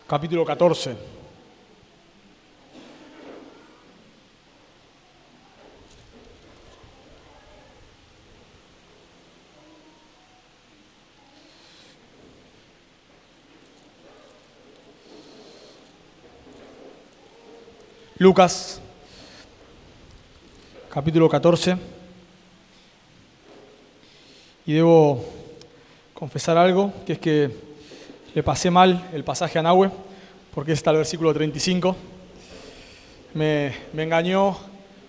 capítulo 14. Lucas, capítulo 14. Y debo confesar algo, que es que le pasé mal el pasaje a Nahue, porque es hasta el versículo 35. Me engañó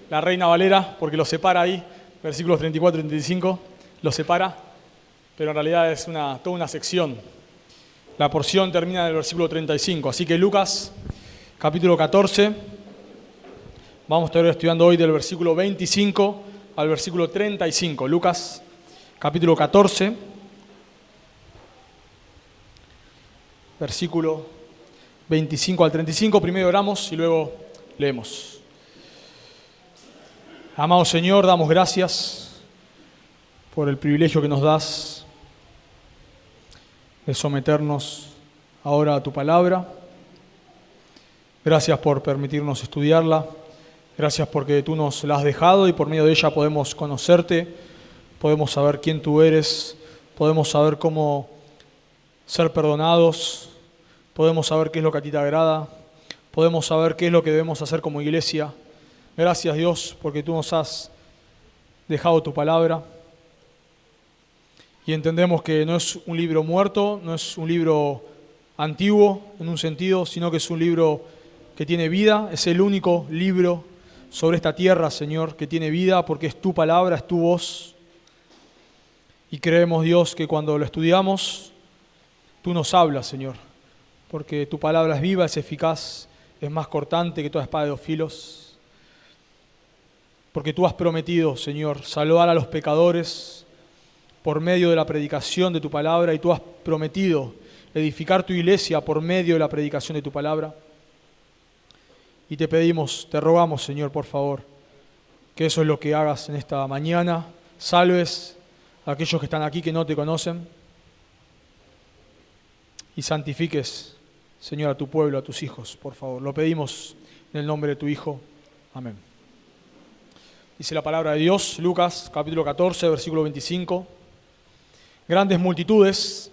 la Reina Valera, porque lo separa ahí, versículos 34 y 35, lo separa, pero en realidad es toda una sección. La porción termina en el versículo 35, así que Lucas, capítulo 14, vamos a estar estudiando hoy del versículo 25 al versículo 35. Lucas, capítulo 14, versículo 25 al 35. Primero oramos y luego leemos. Amado Señor, damos gracias por el privilegio que nos das de someternos ahora a tu palabra. Gracias por permitirnos estudiarla. Gracias porque tú nos la has dejado y por medio de ella podemos conocerte, podemos saber quién tú eres, podemos saber cómo ser perdonados, podemos saber qué es lo que a ti te agrada, podemos saber qué es lo que debemos hacer como iglesia. Gracias Dios porque tú nos has dejado tu palabra y entendemos que no es un libro muerto, no es un libro antiguo en un sentido, sino que es un libro que tiene vida, es el único libro sobre esta tierra, Señor, que tiene vida porque es tu palabra, es tu voz. Y creemos, Dios, que cuando lo estudiamos, tú nos hablas, Señor, porque tu palabra es viva, es eficaz, es más cortante que toda espada de dos filos. Porque tú has prometido, Señor, salvar a los pecadores por medio de la predicación de tu palabra y tú has prometido edificar tu iglesia por medio de la predicación de tu palabra. Y te pedimos, te rogamos, Señor, por favor, que eso es lo que hagas en esta mañana. Salves a aquellos que están aquí que no te conocen y santifiques, Señor, a tu pueblo, a tus hijos, por favor. Lo pedimos en el nombre de tu Hijo. Amén. Dice la palabra de Dios, Lucas, capítulo 14, versículo 25. Grandes multitudes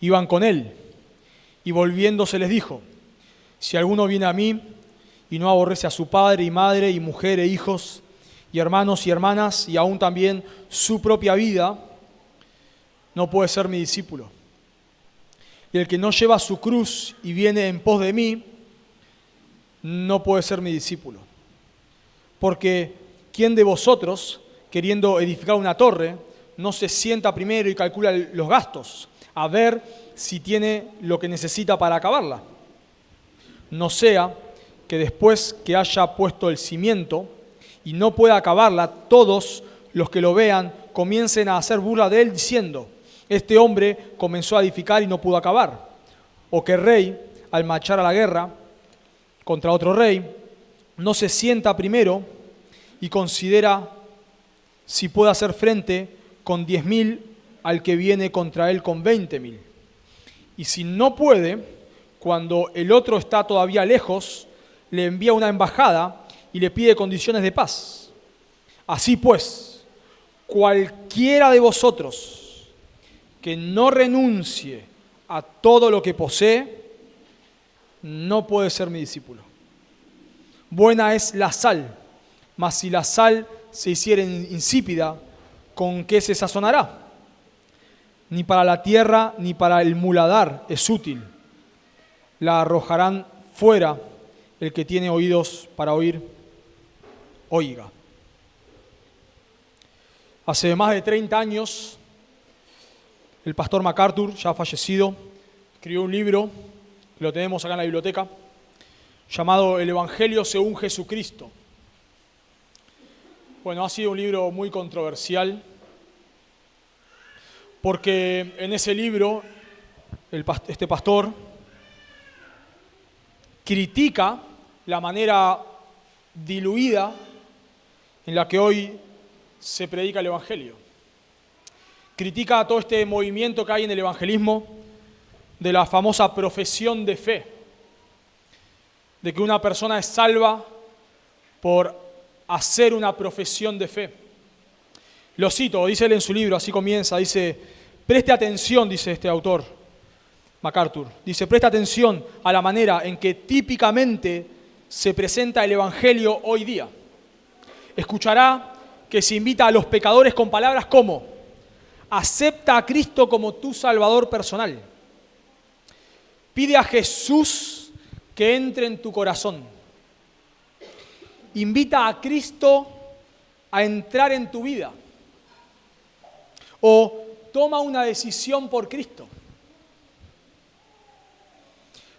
iban con él y volviéndose les dijo: si alguno viene a mí y no aborrece a su padre y madre y mujer e hijos y hermanos y hermanas y aún también su propia vida, no puede ser mi discípulo. Y el que no lleva su cruz y viene en pos de mí, no puede ser mi discípulo. Porque ¿quién de vosotros, queriendo edificar una torre, no se sienta primero y calcula los gastos, a ver si tiene lo que necesita para acabarla? No sea que después que haya puesto el cimiento y no pueda acabarla, todos los que lo vean comiencen a hacer burla de él diciendo: este hombre comenzó a edificar y no pudo acabar. O que rey, al marchar a la guerra contra otro rey, no se sienta primero y considera si puede hacer frente con 10.000 al que viene contra él con 20.000. Y si no puede, cuando el otro está todavía lejos, le envía una embajada y le pide condiciones de paz. Así pues, cualquiera de vosotros que no renuncie a todo lo que posee, no puede ser mi discípulo. Buena es la sal, mas si la sal se hiciere insípida, ¿con qué se sazonará? Ni para la tierra ni para el muladar es útil. La arrojarán fuera. El que tiene oídos para oír, oiga. Hace más de 30 años, el pastor MacArthur, ya fallecido, escribió un libro, que lo tenemos acá en la biblioteca, llamado El Evangelio según Jesucristo. Bueno, ha sido un libro muy controversial, porque en ese libro, este pastor critica la manera diluida en la que hoy se predica el Evangelio. Critica todo este movimiento que hay en el evangelismo de la famosa profesión de fe. de que una persona es salva por hacer una profesión de fe. Lo cito, dice él en su libro, así comienza, dice, preste atención, dice este autor, MacArthur, dice, presta atención a la manera en que típicamente se presenta el Evangelio hoy día. Escuchará que se invita a los pecadores con palabras como, acepta a Cristo como tu Salvador personal. Pide a Jesús que entre en tu corazón. Invita a Cristo a entrar en tu vida. O toma una decisión por Cristo.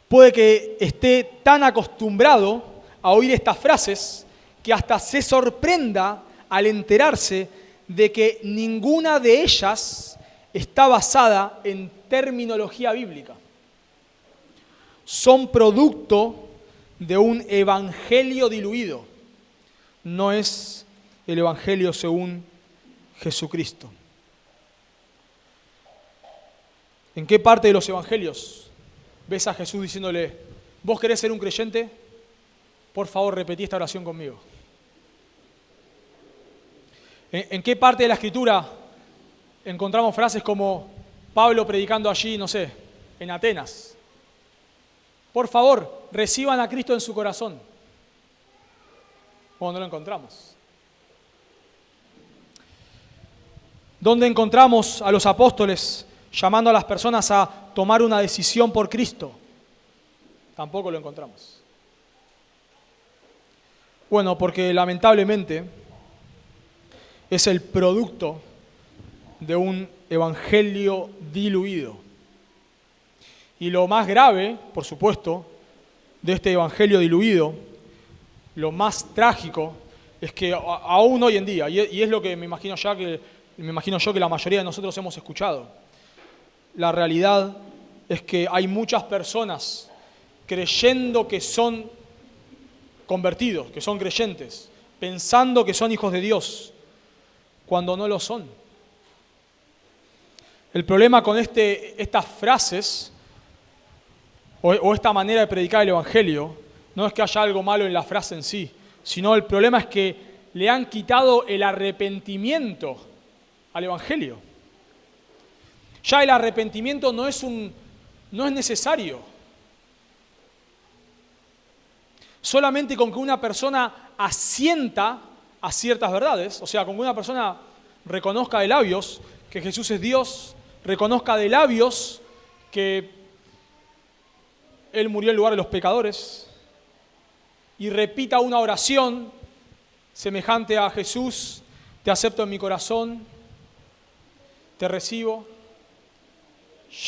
Puede que esté tan acostumbrado a oír estas frases que hasta se sorprenda al enterarse de que ninguna de ellas está basada en terminología bíblica. Son producto de un evangelio diluido. No es el evangelio según Jesucristo. ¿En qué parte de los evangelios ves a Jesús diciéndole, ¿vos querés ser un creyente? Por favor, repetí esta oración conmigo. ¿En qué parte de la Escritura encontramos frases como Pablo predicando allí, no sé, en Atenas? Por favor, reciban a Cristo en su corazón. ¿O no lo encontramos? ¿Dónde encontramos a los apóstoles llamando a las personas a tomar una decisión por Cristo? Tampoco lo encontramos. Bueno, porque lamentablemente es el producto de un evangelio diluido. Y lo más grave, por supuesto, de este evangelio diluido, lo más trágico, es que aún hoy en día, y es lo que me imagino yo que la mayoría de nosotros hemos escuchado, la realidad es que hay muchas personas creyendo que son convertidos, que son creyentes, pensando que son hijos de Dios, cuando no lo son. El problema con estas frases o esta manera de predicar el Evangelio no es que haya algo malo en la frase en sí, sino el problema es que le han quitado el arrepentimiento al Evangelio. Ya el arrepentimiento no es necesario. Solamente con que una persona asienta a ciertas verdades, o sea, con que una persona reconozca de labios que Jesús es Dios, reconozca de labios que Él murió en lugar de los pecadores y repita una oración semejante a Jesús, te acepto en mi corazón, te recibo,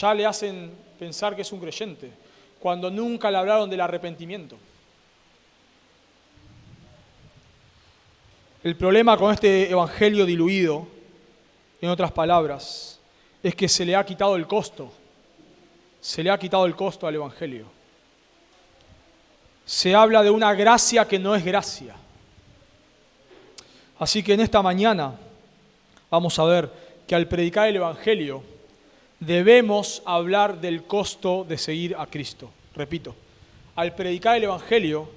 ya le hacen pensar que es un creyente, cuando nunca le hablaron del arrepentimiento. El problema con este evangelio diluido, en otras palabras, es que se le ha quitado el costo. Se le ha quitado el costo al evangelio. Se habla de una gracia que no es gracia. Así que en esta mañana vamos a ver que al predicar el evangelio debemos hablar del costo de seguir a Cristo. Repito, al predicar el evangelio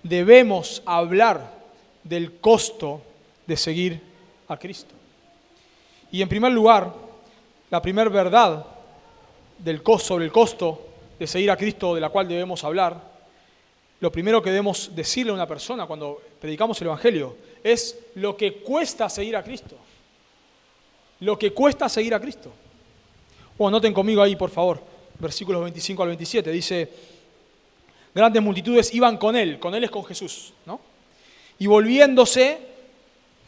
debemos hablar del costo de seguir a Cristo. Y en primer lugar, la primera verdad sobre el costo de seguir a Cristo de la cual debemos hablar, lo primero que debemos decirle a una persona cuando predicamos el Evangelio es lo que cuesta seguir a Cristo. Lo que cuesta seguir a Cristo. Bueno, noten conmigo ahí, por favor, versículos 25 al 27, dice, grandes multitudes iban con él es con Jesús, ¿no? Y volviéndose,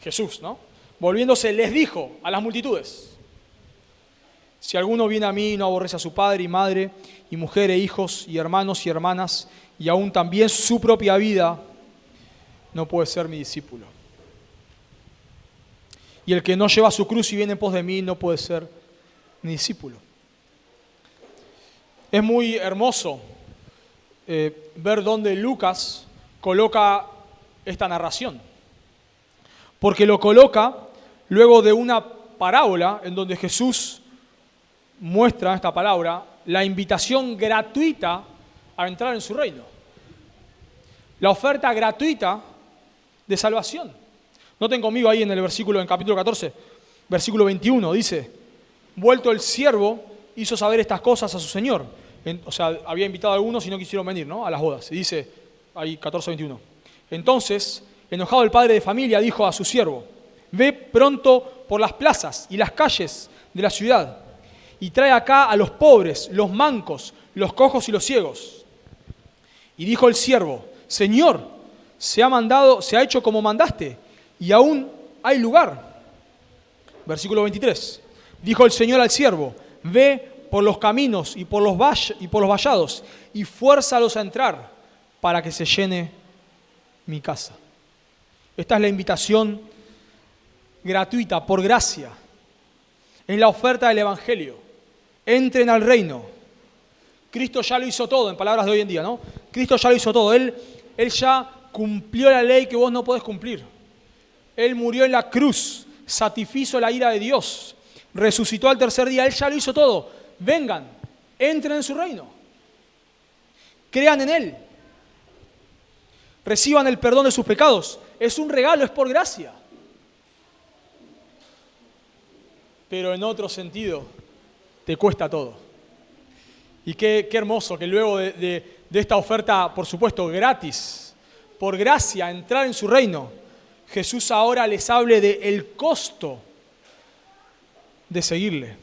Jesús, ¿no? Volviéndose les dijo a las multitudes, si alguno viene a mí y no aborrece a su padre y madre, y mujer e hijos, y hermanos y hermanas, y aún también su propia vida, no puede ser mi discípulo. Y el que no lleva su cruz y viene en pos de mí, no puede ser mi discípulo. Es muy hermoso ver dónde Lucas coloca esta narración, porque lo coloca luego de una parábola en donde Jesús muestra esta palabra, la invitación gratuita a entrar en su reino. la oferta gratuita de salvación. Noten conmigo ahí en el versículo, en capítulo 14, versículo 21, dice, vuelto el siervo, hizo saber estas cosas a su señor. O sea, había invitado a algunos y no quisieron venir, ¿no?, a las bodas. Y dice, ahí 14:21. Entonces, enojado el padre de familia, dijo a su siervo, ve pronto por las plazas y las calles de la ciudad y trae acá a los pobres, los mancos, los cojos y los ciegos. Y dijo el siervo, Señor, se ha hecho como mandaste y aún hay lugar. Versículo 23. Dijo el Señor al siervo, ve por los caminos y por los vallados y fuérzalos a entrar para que se llene mi casa. Esta es la invitación gratuita, por gracia. Es la oferta del Evangelio. Entren al reino. Cristo ya lo hizo todo, en palabras de hoy en día, ¿no? Cristo ya lo hizo todo. Él ya cumplió la ley que vos no podés cumplir. Él murió en la cruz, satisfizo la ira de Dios, resucitó al tercer día. Él ya lo hizo todo. Vengan, entren en su reino. Crean en Él. Reciban el perdón de sus pecados. Es un regalo, es por gracia. Pero en otro sentido, te cuesta todo. Y qué hermoso que luego de esta oferta, por supuesto, gratis, por gracia, entrar en su reino, Jesús ahora les hable del costo de seguirle.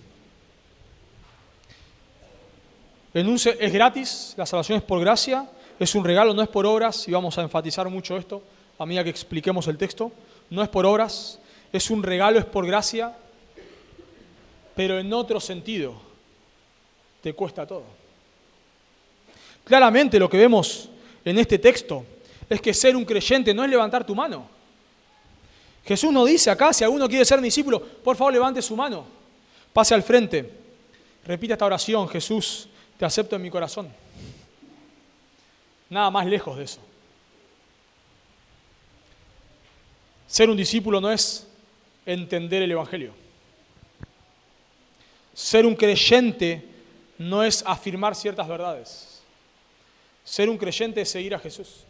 Es gratis, la salvación es por gracia, es un regalo, no es por obras, y vamos a enfatizar mucho esto a medida que expliquemos el texto. No es por obras, es un regalo, es por gracia, pero en otro sentido te cuesta todo. Claramente lo que vemos en este texto es que ser un creyente no es levantar tu mano. Jesús nos dice acá, si alguno quiere ser discípulo, por favor levante su mano, pase al frente, repita esta oración, Jesús, te acepto en mi corazón. Nada más lejos de eso. Ser un discípulo no es entender el Evangelio. Ser un creyente no es afirmar ciertas verdades. Ser un creyente es seguir a Jesús.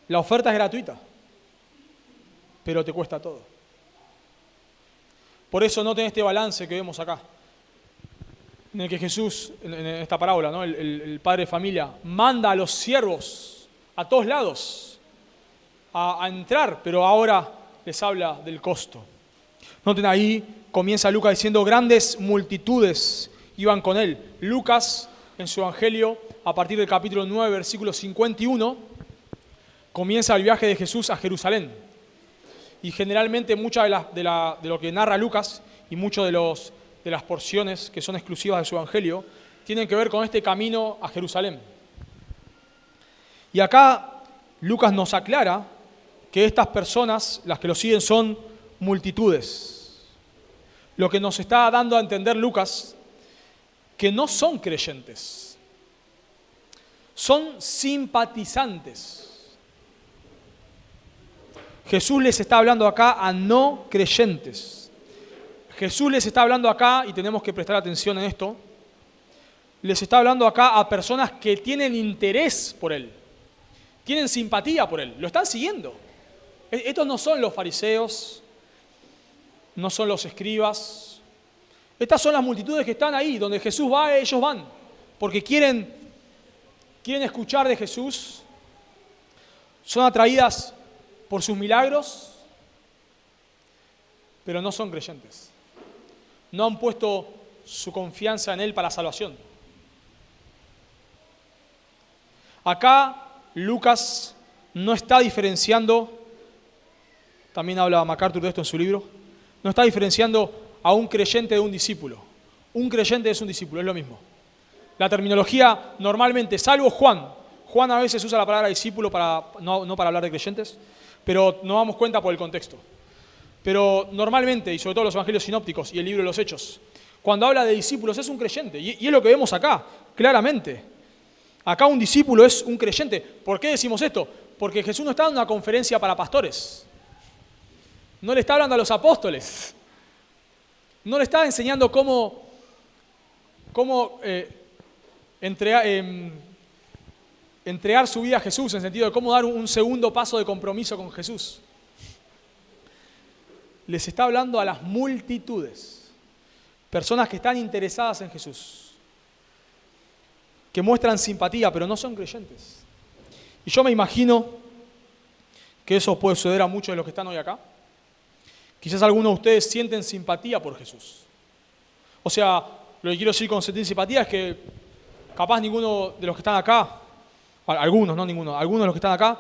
La oferta es gratuita, pero te cuesta todo. Por eso noten este balance que vemos acá, en el que Jesús, en esta parábola, ¿no?, el padre de familia, manda a los siervos a todos lados a entrar, pero ahora les habla del costo. Noten ahí, comienza Lucas diciendo, grandes multitudes iban con él. Lucas, en su Evangelio, a partir del capítulo 9, versículo 51, comienza el viaje de Jesús a Jerusalén. Y generalmente mucha de lo que narra Lucas y mucho de las porciones que son exclusivas de su Evangelio tienen que ver con este camino a Jerusalén. Y acá Lucas nos aclara que estas personas, las que lo siguen, son multitudes. Lo que nos está dando a entender Lucas, que no son creyentes, son simpatizantes. Jesús les está hablando acá a no creyentes. Jesús les está hablando acá, y tenemos que prestar atención en esto, les está hablando acá a personas que tienen interés por Él, tienen simpatía por Él, lo están siguiendo. Estos no son los fariseos, no son los escribas. Estas son las multitudes que están ahí, donde Jesús va, ellos van, porque quieren escuchar de Jesús, son atraídas por sus milagros, pero no son creyentes. No han puesto su confianza en Él para salvación. Acá Lucas no está diferenciando, también habla MacArthur de esto en su libro, no está diferenciando a un creyente de un discípulo. Un creyente es un discípulo, es lo mismo. La terminología normalmente, salvo Juan a veces usa la palabra discípulo no para hablar de creyentes, pero nos damos cuenta por el contexto. Pero normalmente, y sobre todo los evangelios sinópticos y el libro de los Hechos, cuando habla de discípulos es un creyente, y es lo que vemos acá, claramente. Acá un discípulo es un creyente. ¿Por qué decimos esto? Porque Jesús no está dando una conferencia para pastores. No le está hablando a los apóstoles. No le está enseñando entregar su vida a Jesús, en el sentido de cómo dar un segundo paso de compromiso con Jesús. Les está hablando a las multitudes, personas que están interesadas en Jesús, que muestran simpatía, pero no son creyentes. Y yo me imagino que eso puede suceder a muchos de los que están hoy acá. Quizás algunos de ustedes sienten simpatía por Jesús. O sea, lo que quiero decir con sentir simpatía es que capaz ninguno de los que están acá, algunos, no ninguno, algunos de los que están acá,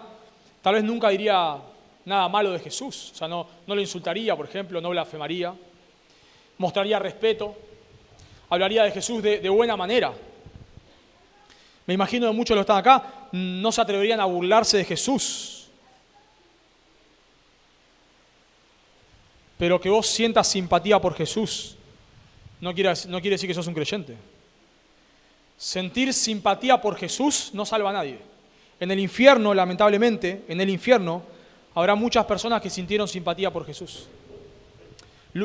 tal vez nunca diría nada malo de Jesús. O sea, no lo insultaría, por ejemplo, no blasfemaría, mostraría respeto, hablaría de Jesús de buena manera. Me imagino que muchos de los que están acá no se atreverían a burlarse de Jesús. Pero que vos sientas simpatía por Jesús no quiere decir que sos un creyente. Sentir simpatía por Jesús no salva a nadie. En el infierno, lamentablemente, en el infierno habrá muchas personas que sintieron simpatía por Jesús.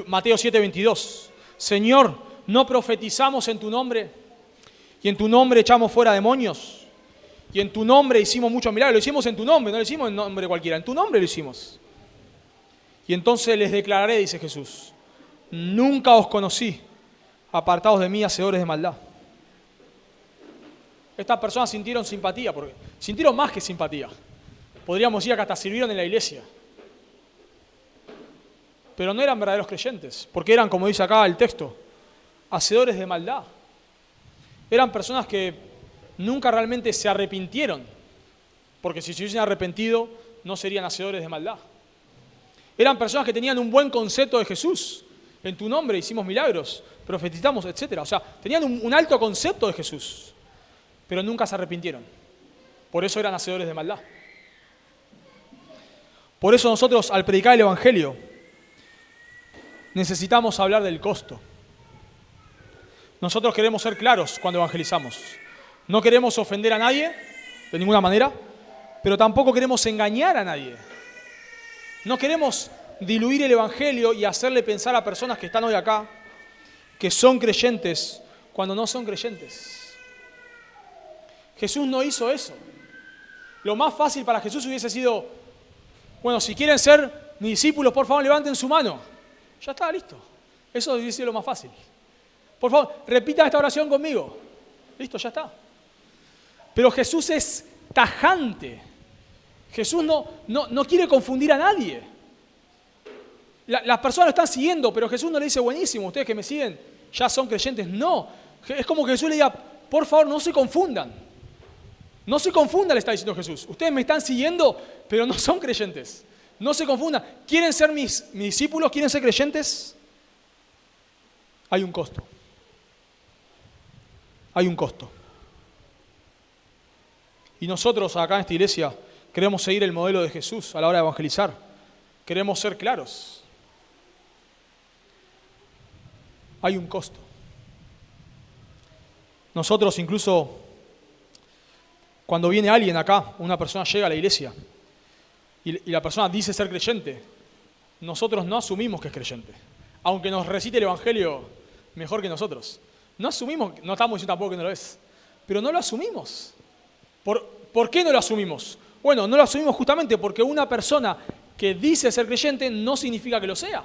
Mateo 7:22. Señor, ¿no profetizamos en tu nombre? Y en tu nombre echamos fuera demonios. Y en tu nombre hicimos muchos milagros. Lo hicimos en tu nombre, no lo hicimos en nombre cualquiera. En tu nombre lo hicimos. Y entonces les declararé, dice Jesús, nunca os conocí, apartados de mí, hacedores de maldad. Estas personas sintieron simpatía, porque sintieron más que simpatía. Podríamos decir que hasta sirvieron en la iglesia. Pero no eran verdaderos creyentes, porque eran, como dice acá el texto, hacedores de maldad. Eran personas que nunca realmente se arrepintieron, porque si se hubiesen arrepentido, no serían hacedores de maldad. Eran personas que tenían un buen concepto de Jesús. En tu nombre hicimos milagros, profetizamos, etc. O sea, tenían un alto concepto de Jesús, pero nunca se arrepintieron. Por eso eran hacedores de maldad. Por eso nosotros, al predicar el Evangelio, necesitamos hablar del costo. Nosotros queremos ser claros cuando evangelizamos. No queremos ofender a nadie, de ninguna manera, pero tampoco queremos engañar a nadie. No queremos diluir el Evangelio y hacerle pensar a personas que están hoy acá que son creyentes cuando no son creyentes. Jesús no hizo eso. Lo más fácil para Jesús hubiese sido, bueno, si quieren ser mis discípulos, por favor levanten su mano. Ya está, listo. Eso hubiese sido lo más fácil. Por favor, repitan esta oración conmigo. Listo, ya está. Pero Jesús es tajante. Jesús no quiere confundir a nadie. Las personas lo están siguiendo, pero Jesús no le dice, buenísimo, ustedes que me siguen ya son creyentes. No, es como que Jesús le diga, por favor, no se confundan. No se confundan, le está diciendo Jesús. Ustedes me están siguiendo, pero no son creyentes. No se confundan. ¿Quieren ser mis discípulos? ¿Quieren ser creyentes? Hay un costo. Hay un costo. Y nosotros acá en esta iglesia queremos seguir el modelo de Jesús a la hora de evangelizar. Queremos ser claros. Hay un costo. Nosotros incluso, cuando viene alguien acá, una persona llega a la iglesia y la persona dice ser creyente, nosotros no asumimos que es creyente. Aunque nos recite el Evangelio mejor que nosotros. No asumimos, no estamos diciendo tampoco que no lo es, pero no lo asumimos. ¿Por qué no lo asumimos? Bueno, no lo asumimos justamente porque una persona que dice ser creyente no significa que lo sea.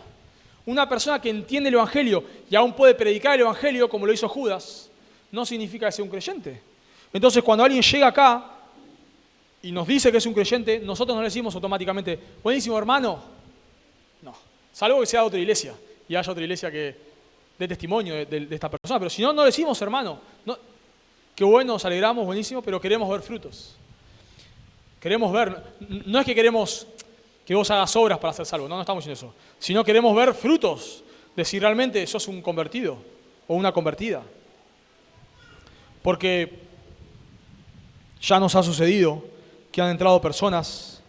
Una persona que entiende el Evangelio y aún puede predicar el Evangelio, como lo hizo Judas, no significa que sea un creyente. Entonces, cuando alguien llega acá y nos dice que es un creyente, nosotros no le decimos automáticamente, buenísimo hermano. No, salvo que sea de otra iglesia y haya otra iglesia que dé testimonio de esta persona. Pero si no, no decimos hermano. No, qué bueno, nos alegramos, buenísimo, pero queremos ver frutos. Queremos ver, no es que queremos que vos hagas obras para ser salvo, no estamos diciendo eso, sino queremos ver frutos de si realmente sos un convertido o una convertida. Porque ya nos ha sucedido que han entrado personas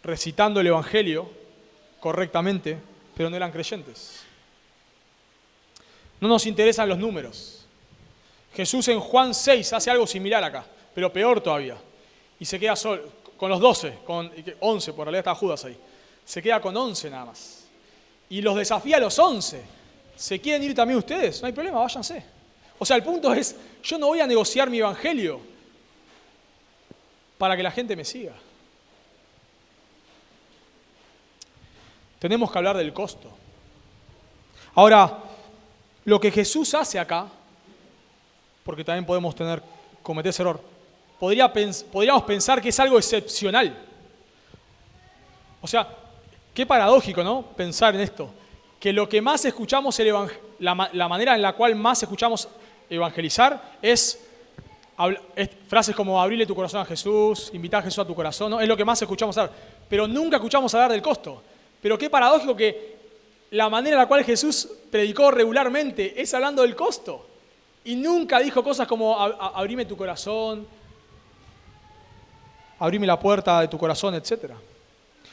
recitando el Evangelio correctamente, pero no eran creyentes. No nos interesan los números. Jesús en Juan 6 hace algo similar acá, pero peor todavía. Y se queda solo, con los 12, con 11, por realidad estaba Judas ahí. Se queda con 11 nada más. Y los desafía a los 11. ¿Se quieren ir también ustedes? No hay problema, váyanse. O sea, el punto es, yo no voy a negociar mi evangelio para que la gente me siga. Tenemos que hablar del costo. Ahora, lo que Jesús hace acá, porque también podemos cometer ese error, podríamos pensar que es algo excepcional. O sea, qué paradójico, ¿no? Pensar en esto. Que lo que más escuchamos, la manera en la cual más escuchamos evangelizar es frases como abrirle tu corazón a Jesús, invitar a Jesús a tu corazón, ¿no? Es lo que más escuchamos hablar. Pero nunca escuchamos hablar del costo. Pero qué paradójico que la manera en la cual Jesús predicó regularmente es hablando del costo. Y nunca dijo cosas como abrime tu corazón, abrime la puerta de tu corazón, etc.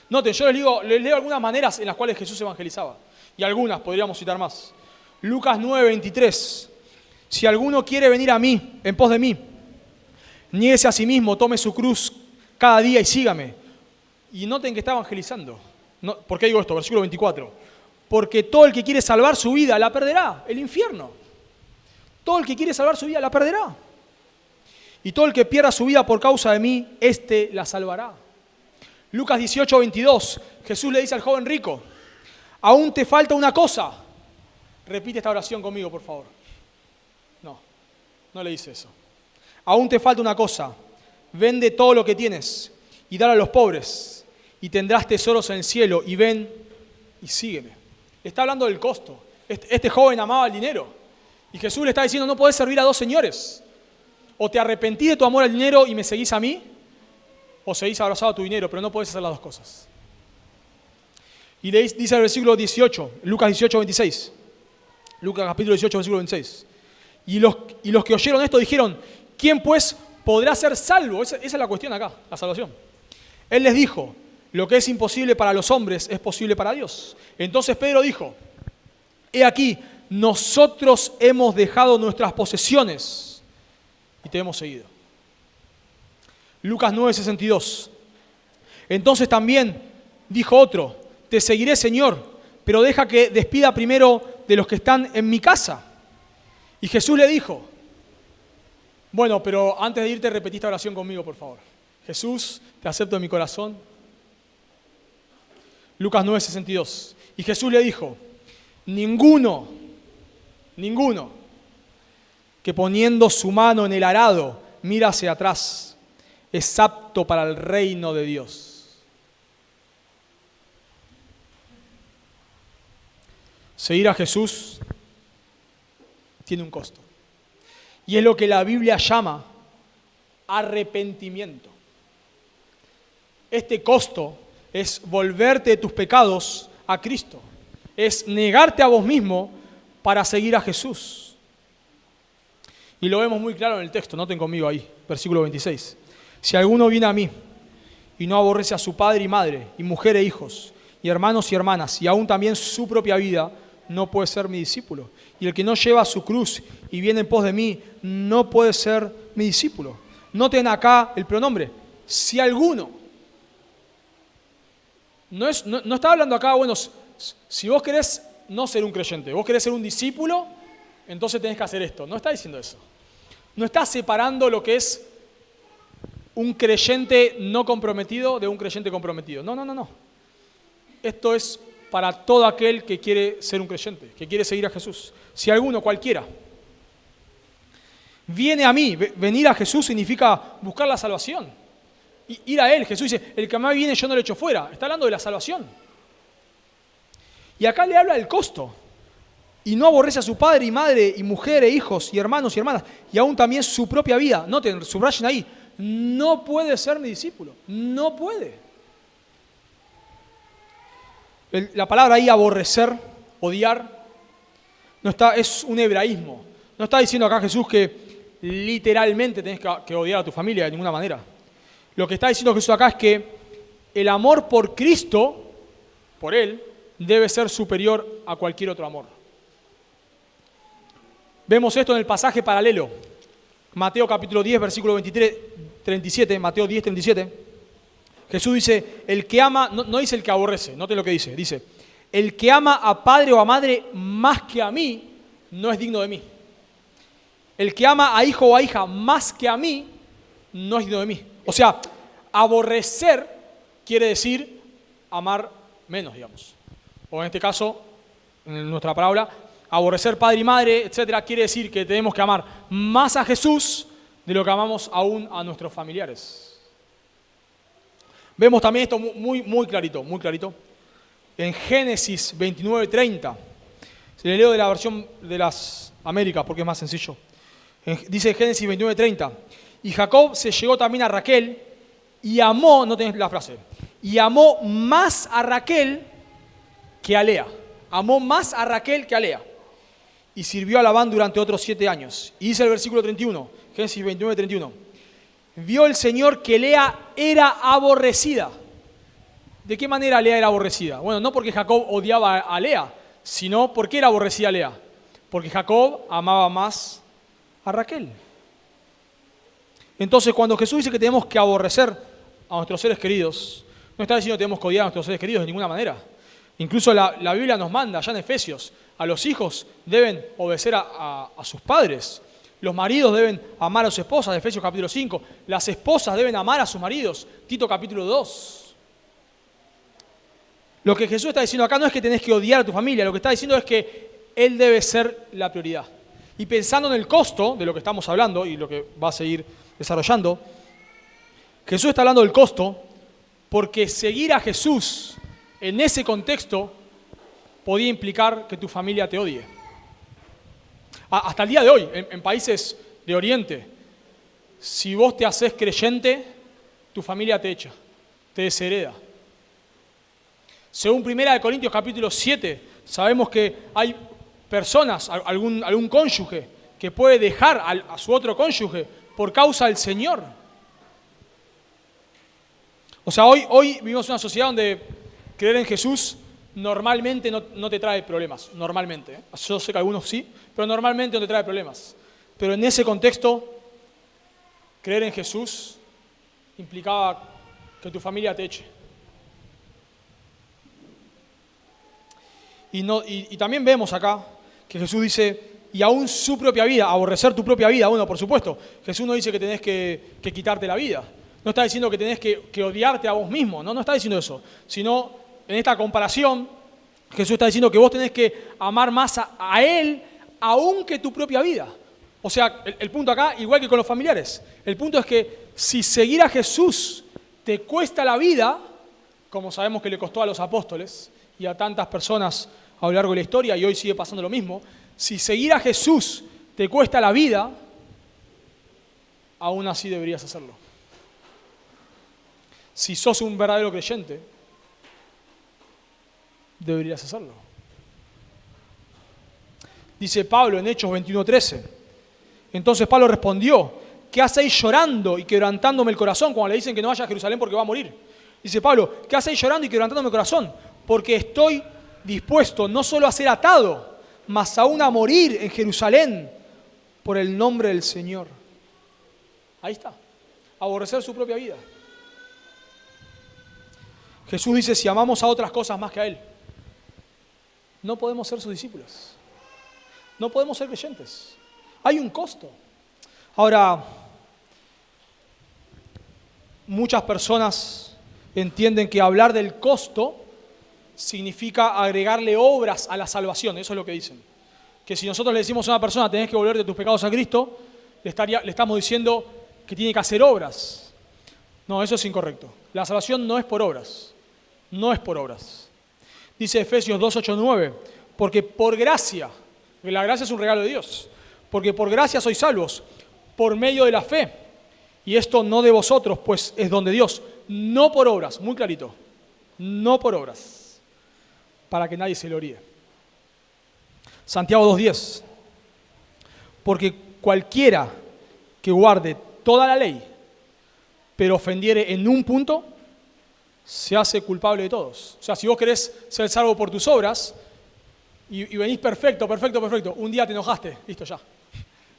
Noten, yo les leo algunas maneras en las cuales Jesús evangelizaba. Y algunas, podríamos citar más. Lucas 9:23. Si alguno quiere venir a mí, en pos de mí, niéguese a sí mismo, tome su cruz cada día y sígame. Y noten que está evangelizando. ¿Por qué digo esto? Versículo 24. Porque todo el que quiere salvar su vida la perderá, el infierno. Todo el que quiere salvar su vida la perderá. Y todo el que pierda su vida por causa de mí, éste la salvará. Lucas 18:22. Jesús le dice al joven rico, aún te falta una cosa. Repite esta oración conmigo, por favor. No le dice eso. Aún te falta una cosa. Vende todo lo que tienes y dale a los pobres y tendrás tesoros en el cielo y ven y sígueme. Está hablando del costo. Este joven amaba el dinero y Jesús le está diciendo, no podés servir a dos señores. O te arrepentís de tu amor al dinero y me seguís a mí, o seguís abrazado a tu dinero, pero no podés hacer las dos cosas. Y dice el versículo 18, Lucas 18:26. Lucas capítulo 18, versículo 26. Y los que oyeron esto dijeron, ¿quién pues podrá ser salvo? Esa es la cuestión acá, la salvación. Él les dijo, lo que es imposible para los hombres es posible para Dios. Entonces Pedro dijo, he aquí, nosotros hemos dejado nuestras posesiones y te hemos seguido. Lucas 9:62. Entonces también dijo otro, te seguiré, Señor, pero deja que despida primero de los que están en mi casa. Y Jesús le dijo, bueno, pero antes de irte repetí esta oración conmigo, por favor. Jesús, te acepto en mi corazón. Lucas 9:62. Y Jesús le dijo, ninguno que poniendo su mano en el arado mira hacia atrás es apto para el reino de Dios. Seguir a Jesús tiene un costo. Y es lo que la Biblia llama arrepentimiento. Este costo es volverte de tus pecados a Cristo. Es negarte a vos mismo para seguir a Jesús. Y lo vemos muy claro en el texto, noten conmigo ahí, versículo 26. Si alguno viene a mí y no aborrece a su padre y madre, y mujer e hijos, y hermanos y hermanas, y aún también su propia vida, no puede ser mi discípulo. Y el que no lleva su cruz y viene en pos de mí, no puede ser mi discípulo. Noten acá el pronombre, si alguno. No está hablando acá, bueno, si vos querés no ser un creyente, vos querés ser un discípulo, entonces tenés que hacer esto. No está diciendo eso. No está separando lo que es un creyente no comprometido de un creyente comprometido. No. Esto es para todo aquel que quiere ser un creyente, que quiere seguir a Jesús. Si alguno, cualquiera, viene a mí, venir a Jesús significa buscar la salvación. Ir a Él. Jesús dice, el que a mí viene yo no lo echo fuera. Está hablando de la salvación. Y acá le habla del costo. Y no aborrece a su padre y madre y mujer e hijos y hermanos y hermanas. Y aún también su propia vida. Noten, subrayen ahí. No puede ser mi discípulo. No puede. La palabra ahí, aborrecer, odiar, es un hebraísmo. No está diciendo acá Jesús que literalmente tenés que odiar a tu familia de ninguna manera. Lo que está diciendo Jesús acá es que el amor por Cristo, por Él, debe ser superior a cualquier otro amor. Vemos esto en el pasaje paralelo. Mateo capítulo 10, versículo 37, Mateo 10, 37. Jesús dice, el que ama, no dice el que aborrece, noten lo que dice. Dice, el que ama a padre o a madre más que a mí, no es digno de mí. El que ama a hijo o a hija más que a mí, no es digno de mí. O sea, Aborrecer quiere decir amar menos, digamos. O en este caso, en nuestra parábola, aborrecer padre y madre, etcétera, quiere decir que tenemos que amar más a Jesús de lo que amamos aún a nuestros familiares. Vemos también esto muy clarito, muy clarito. En Génesis 29:30. Se le leo de la versión de las Américas porque es más sencillo. Dice Génesis 29:30. Y Jacob se llegó también a Raquel y amó, no tenés la frase, y amó más a Raquel que a Lea. Amó más a Raquel que a Lea. Y sirvió a Labán durante otros 7 años. Y dice el versículo 31, Génesis 29:31. Vio el Señor que Lea era aborrecida. ¿De qué manera Lea era aborrecida? Bueno, no porque Jacob odiaba a Lea, sino porque era aborrecida Lea. Porque Jacob amaba más a Raquel. Entonces, cuando Jesús dice que tenemos que aborrecer a nuestros seres queridos, no está diciendo que tenemos que odiar a nuestros seres queridos de ninguna manera. Incluso la Biblia nos manda, ya en Efesios, a los hijos deben obedecer a sus padres. Los maridos deben amar a sus esposas, Efesios capítulo 5. Las esposas deben amar a sus maridos, Tito capítulo 2. Lo que Jesús está diciendo acá no es que tenés que odiar a tu familia, lo que está diciendo es que Él debe ser la prioridad. Y pensando en el costo de lo que estamos hablando y lo que va a seguir desarrollando, Jesús está hablando del costo porque seguir a Jesús en ese contexto podía implicar que tu familia te odie. Hasta el día de hoy, en países de Oriente, si vos te haces creyente, tu familia te echa, te deshereda. Según 1 Corintios capítulo 7, sabemos que hay personas, algún cónyuge, que puede dejar a su otro cónyuge por causa del Señor. O sea, hoy vivimos en una sociedad donde creer en Jesús normalmente no te trae problemas, normalmente. Yo sé que algunos sí, pero normalmente no te trae problemas. Pero en ese contexto, creer en Jesús implicaba que tu familia te eche. Y también vemos acá que Jesús dice, y aún su propia vida, aborrecer tu propia vida. Bueno, por supuesto, Jesús no dice que tenés que quitarte la vida. No está diciendo que tenés que odiarte a vos mismo, no está diciendo eso. Sino, en esta comparación, Jesús está diciendo que vos tenés que amar más a Él, aún que tu propia vida. O sea, el punto acá, igual que con los familiares, el punto es que si seguir a Jesús te cuesta la vida, como sabemos que le costó a los apóstoles y a tantas personas a lo largo de la historia, y hoy sigue pasando lo mismo, si seguir a Jesús te cuesta la vida, aún así deberías hacerlo. Si sos un verdadero creyente, deberías hacerlo. Dice Pablo en Hechos 21:13. Entonces Pablo respondió, ¿qué hacéis llorando y quebrantándome el corazón? Cuando le dicen que no vaya a Jerusalén porque va a morir. Dice Pablo, ¿qué hacéis llorando y quebrantándome el corazón? Porque estoy dispuesto no solo a ser atado, mas aún a morir en Jerusalén por el nombre del Señor. Ahí está. Aborrecer su propia vida. Jesús dice, si amamos a otras cosas más que a Él, no podemos ser sus discípulos. No podemos ser creyentes. Hay un costo. Ahora, muchas personas entienden que hablar del costo significa agregarle obras a la salvación. Eso es lo que dicen. Que si nosotros le decimos a una persona, tenés que volver de tus pecados a Cristo, le estamos diciendo que tiene que hacer obras. No, eso es incorrecto. La salvación no es por obras. No es por obras. Dice Efesios 2:8-9, porque por gracia, porque la gracia es un regalo de Dios, porque por gracia sois salvos, por medio de la fe, y esto no de vosotros, pues es don de Dios, no por obras, muy clarito, no por obras, para que nadie se gloríe. Santiago 2:10, porque cualquiera que guarde toda la ley, pero ofendiere en un punto, se hace culpable de todos. O sea, si vos querés ser salvo por tus obras y venís perfecto, un día te enojaste, listo, ya,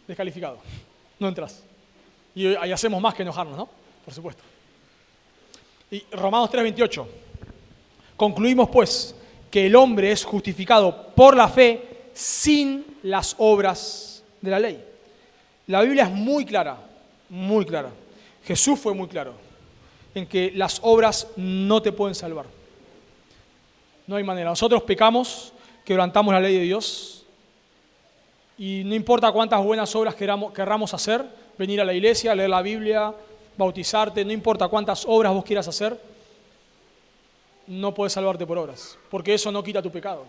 descalificado, no entras. Y ahí hacemos más que enojarnos, ¿no? Por supuesto. Y Romanos 3:28, concluimos pues que el hombre es justificado por la fe sin las obras de la ley. La Biblia es muy clara, muy clara. Jesús fue muy claro. en que las obras no te pueden salvar. No hay manera. Nosotros pecamos, quebrantamos la ley de Dios y no importa cuántas buenas obras querramos hacer, venir a la iglesia, leer la Biblia, bautizarte, no importa cuántas obras vos quieras hacer, no puedes salvarte por obras, porque eso no quita tu pecado.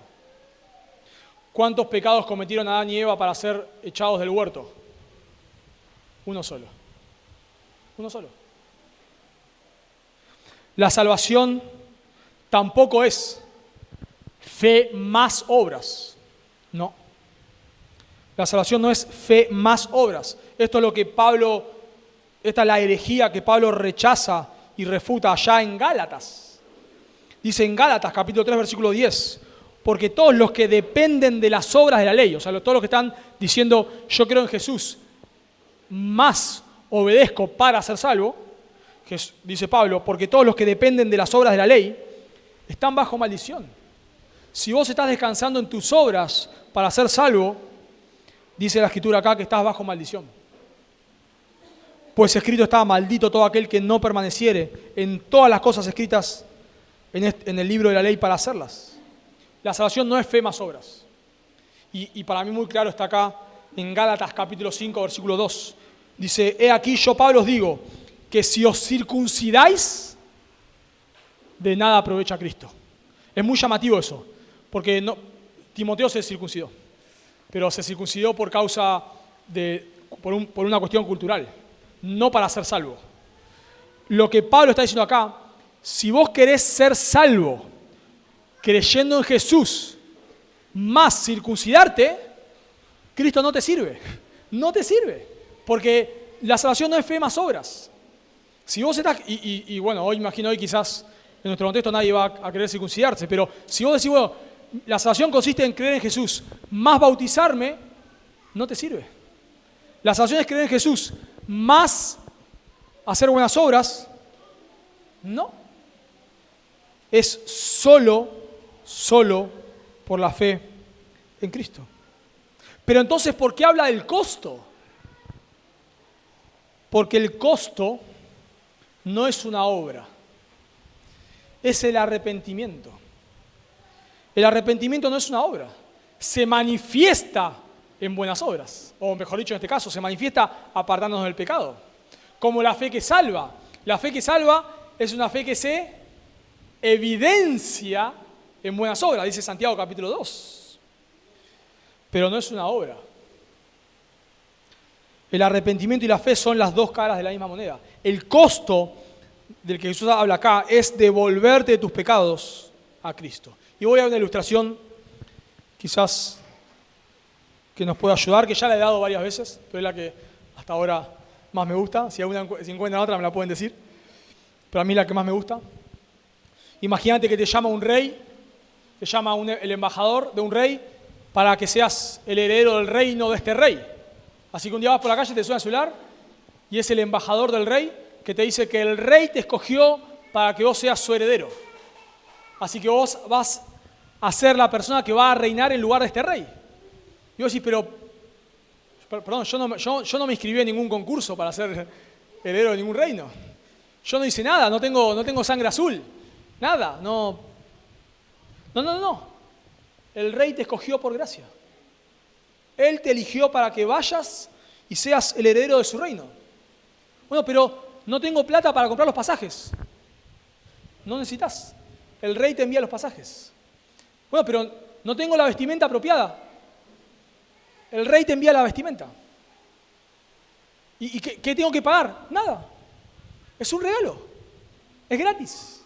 ¿Cuántos pecados cometieron Adán y Eva para ser echados del huerto? Uno solo. Uno solo. La salvación tampoco es fe más obras. No. La salvación no es fe más obras. Esto es lo que esta es la herejía que Pablo rechaza y refuta allá en Gálatas. Dice en Gálatas, capítulo 3, versículo 10, porque todos los que dependen de las obras de la ley, o sea, todos los que están diciendo, yo creo en Jesús, más obedezco para ser salvo, que dice Pablo, porque todos los que dependen de las obras de la ley, están bajo maldición. Si vos estás descansando en tus obras para ser salvo, dice la Escritura acá que estás bajo maldición. Pues escrito está, maldito todo aquel que no permaneciere en todas las cosas escritas en el libro de la ley para hacerlas. La salvación no es fe más obras. Y para mí muy claro está acá en Gálatas capítulo 5, versículo 2. Dice, he aquí yo Pablo os digo, que si os circuncidáis, de nada aprovecha Cristo. Es muy llamativo eso, porque Timoteo se circuncidó, pero se circuncidó por una cuestión cultural, no para ser salvo. Lo que Pablo está diciendo acá, si vos querés ser salvo, creyendo en Jesús, más circuncidarte, Cristo no te sirve. No te sirve, porque la salvación no es fe más obras. Si vos estás, y bueno, hoy quizás en nuestro contexto nadie va a querer circuncidarse, pero si vos decís, bueno, la salvación consiste en creer en Jesús, más bautizarme, no te sirve. La salvación es creer en Jesús, más hacer buenas obras, no. Es solo por la fe en Cristo. Pero entonces, ¿por qué habla del costo? Porque el costo no es una obra, es el arrepentimiento. El arrepentimiento no es una obra, se manifiesta en buenas obras, o mejor dicho en este caso, se manifiesta apartándonos del pecado. Como la fe que salva. La fe que salva es una fe que se evidencia en buenas obras, dice Santiago capítulo 2. Pero no es una obra. El arrepentimiento y la fe son las dos caras de la misma moneda. El costo del que Jesús habla acá es devolverte de tus pecados a Cristo. Y voy a dar una ilustración, quizás que nos pueda ayudar, que ya la he dado varias veces, pero es la que hasta ahora más me gusta. Si encuentran otra me la pueden decir, pero a mí la que más me gusta. Imagínate que te llama un rey, te llama el embajador de un rey para que seas el heredero del reino de este rey. Así que un día vas por la calle, te suena el celular y es el embajador del rey que te dice que el rey te escogió para que vos seas su heredero. Así que vos vas a ser la persona que va a reinar en lugar de este rey. Y vos decís, perdón, yo no me inscribí en ningún concurso para ser heredero de ningún reino. Yo no hice nada, no tengo sangre azul. Nada, no. El rey te escogió por gracia. Él te eligió para que vayas y seas el heredero de su reino. Bueno, pero no tengo plata para comprar los pasajes. No necesitas. El rey te envía los pasajes. Bueno, pero no tengo la vestimenta apropiada. El rey te envía la vestimenta. ¿Y qué tengo que pagar? Nada. Es un regalo. Es gratis.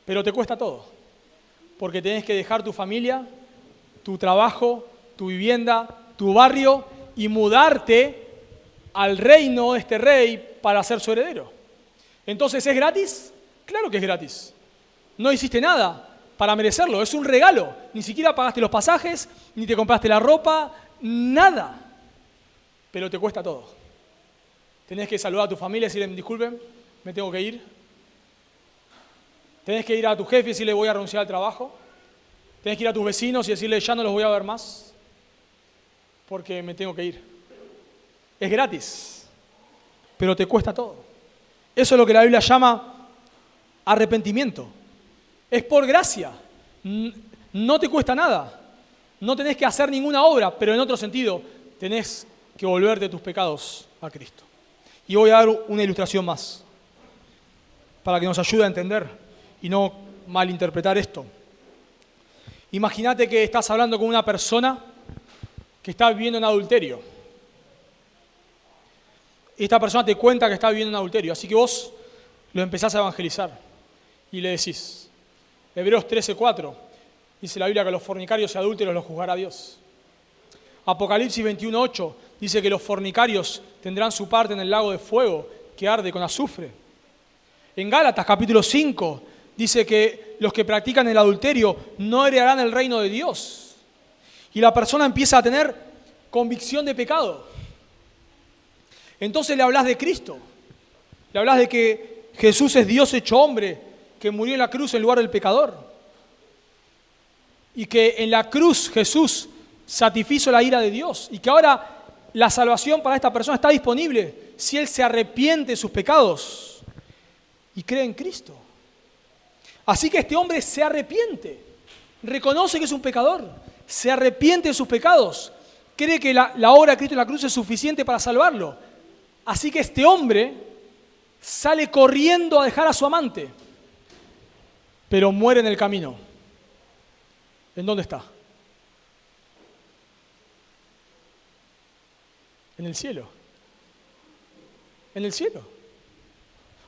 Pero te cuesta todo. Porque tenés que dejar tu familia, tu trabajo, tu vivienda, tu barrio y mudarte al reino de este rey para ser su heredero. Entonces, ¿es gratis? Claro que es gratis. No hiciste nada para merecerlo, es un regalo. Ni siquiera pagaste los pasajes, ni te compraste la ropa, nada. Pero te cuesta todo. Tenés que saludar a tu familia y decirle, disculpen, me tengo que ir. Tenés que ir a tu jefe y decirle, voy a renunciar al trabajo. Tenés que ir a tus vecinos y decirle, ya no los voy a ver más porque me tengo que ir. Es gratis, pero te cuesta todo. Eso es lo que la Biblia llama arrepentimiento. Es por gracia. No te cuesta nada. No tenés que hacer ninguna obra, pero en otro sentido, tenés que volver de tus pecados a Cristo. Y voy a dar una ilustración más, para que nos ayude a entender y no malinterpretar esto. Imagínate que estás hablando con una persona que está viviendo en adulterio. Y esta persona te cuenta que está viviendo en adulterio, así que vos lo empezás a evangelizar y le decís, Hebreos 13:4, dice la Biblia que los fornicarios y adúlteros los juzgará Dios. Apocalipsis 21:8 dice que los fornicarios tendrán su parte en el lago de fuego que arde con azufre. En Gálatas capítulo 5 dice que los que practican el adulterio no heredarán el reino de Dios. Y la persona empieza a tener convicción de pecado. Entonces le hablas de Cristo. Le hablas de que Jesús es Dios hecho hombre, que murió en la cruz en lugar del pecador. Y que en la cruz Jesús satisfizo la ira de Dios. Y que ahora la salvación para esta persona está disponible si él se arrepiente de sus pecados y cree en Cristo. Así que este hombre se arrepiente, reconoce que es un pecador, se arrepiente de sus pecados, cree que la obra de Cristo en la cruz es suficiente para salvarlo. Así que este hombre sale corriendo a dejar a su amante, pero muere en el camino. ¿En dónde está? En el cielo. En el cielo.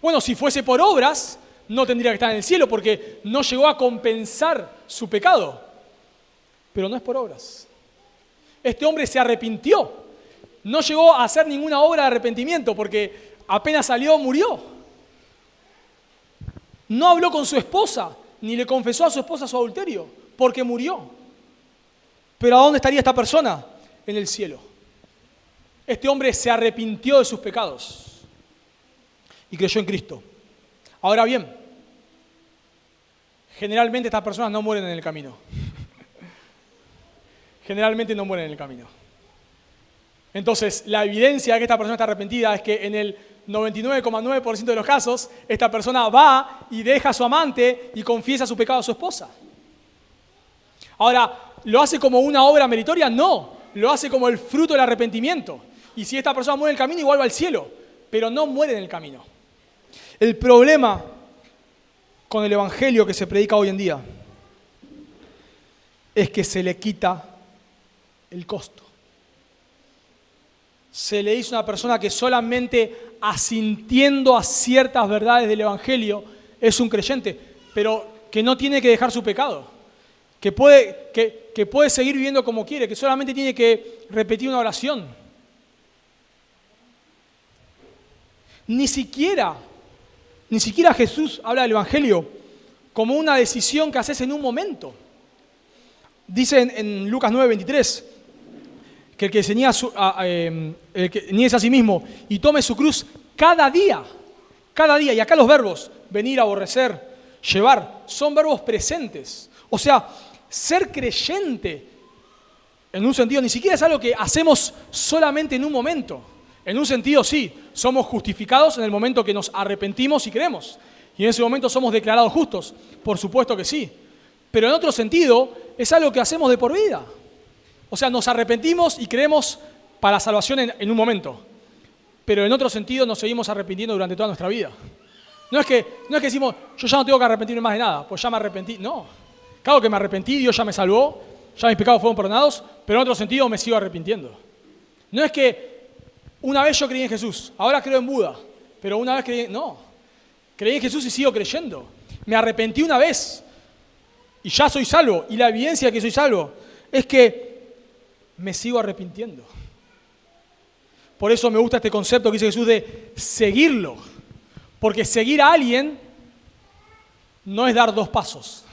Bueno, si fuese por obras, no tendría que estar en el cielo porque no llegó a compensar su pecado. Pero no es por obras. Este hombre se arrepintió. No llegó a hacer ninguna obra de arrepentimiento porque apenas salió, murió. No habló con su esposa, ni le confesó a su esposa su adulterio, porque murió. Pero ¿a dónde estaría esta persona? En el cielo. Este hombre se arrepintió de sus pecados y creyó en Cristo. Ahora bien, generalmente estas personas no mueren en el camino. Generalmente no mueren en el camino. Entonces, la evidencia de que esta persona está arrepentida es que en el 99,9% de los casos, esta persona va y deja a su amante y confiesa su pecado a su esposa. Ahora, ¿lo hace como una obra meritoria? No, lo hace como el fruto del arrepentimiento. Y si esta persona muere en el camino, igual va al cielo, pero no muere en el camino. El problema con el evangelio que se predica hoy en día es que se le quita el costo. Se le dice a una persona que solamente asintiendo a ciertas verdades del evangelio es un creyente, pero que no tiene que dejar su pecado, que puede seguir viviendo como quiere, que solamente tiene que repetir una oración. Ni siquiera Jesús habla del evangelio como una decisión que haces en un momento. Dice en Lucas 9:23 que el que se niegue a sí mismo y tome su cruz cada día, y acá los verbos venir, aborrecer, llevar, son verbos presentes. O sea, ser creyente, en un sentido, ni siquiera es algo que hacemos solamente en un momento. En un sentido, sí, somos justificados en el momento que nos arrepentimos y creemos. Y en ese momento somos declarados justos. Por supuesto que sí. Pero en otro sentido, es algo que hacemos de por vida. O sea, nos arrepentimos y creemos para salvación en un momento. Pero en otro sentido nos seguimos arrepintiendo durante toda nuestra vida. No es que decimos, yo ya no tengo que arrepentirme más de nada, pues ya me arrepentí. No. Claro que me arrepentí, Dios ya me salvó, ya mis pecados fueron perdonados, pero en otro sentido me sigo arrepintiendo. No es que una vez yo creí en Jesús, ahora creo en Buda, pero una vez creí... No. Creí en Jesús y sigo creyendo. Me arrepentí una vez y ya soy salvo. Y la evidencia de que soy salvo es que me sigo arrepintiendo. Por eso me gusta este concepto que dice Jesús de seguirlo. Porque seguir a alguien no es dar 2 pasos.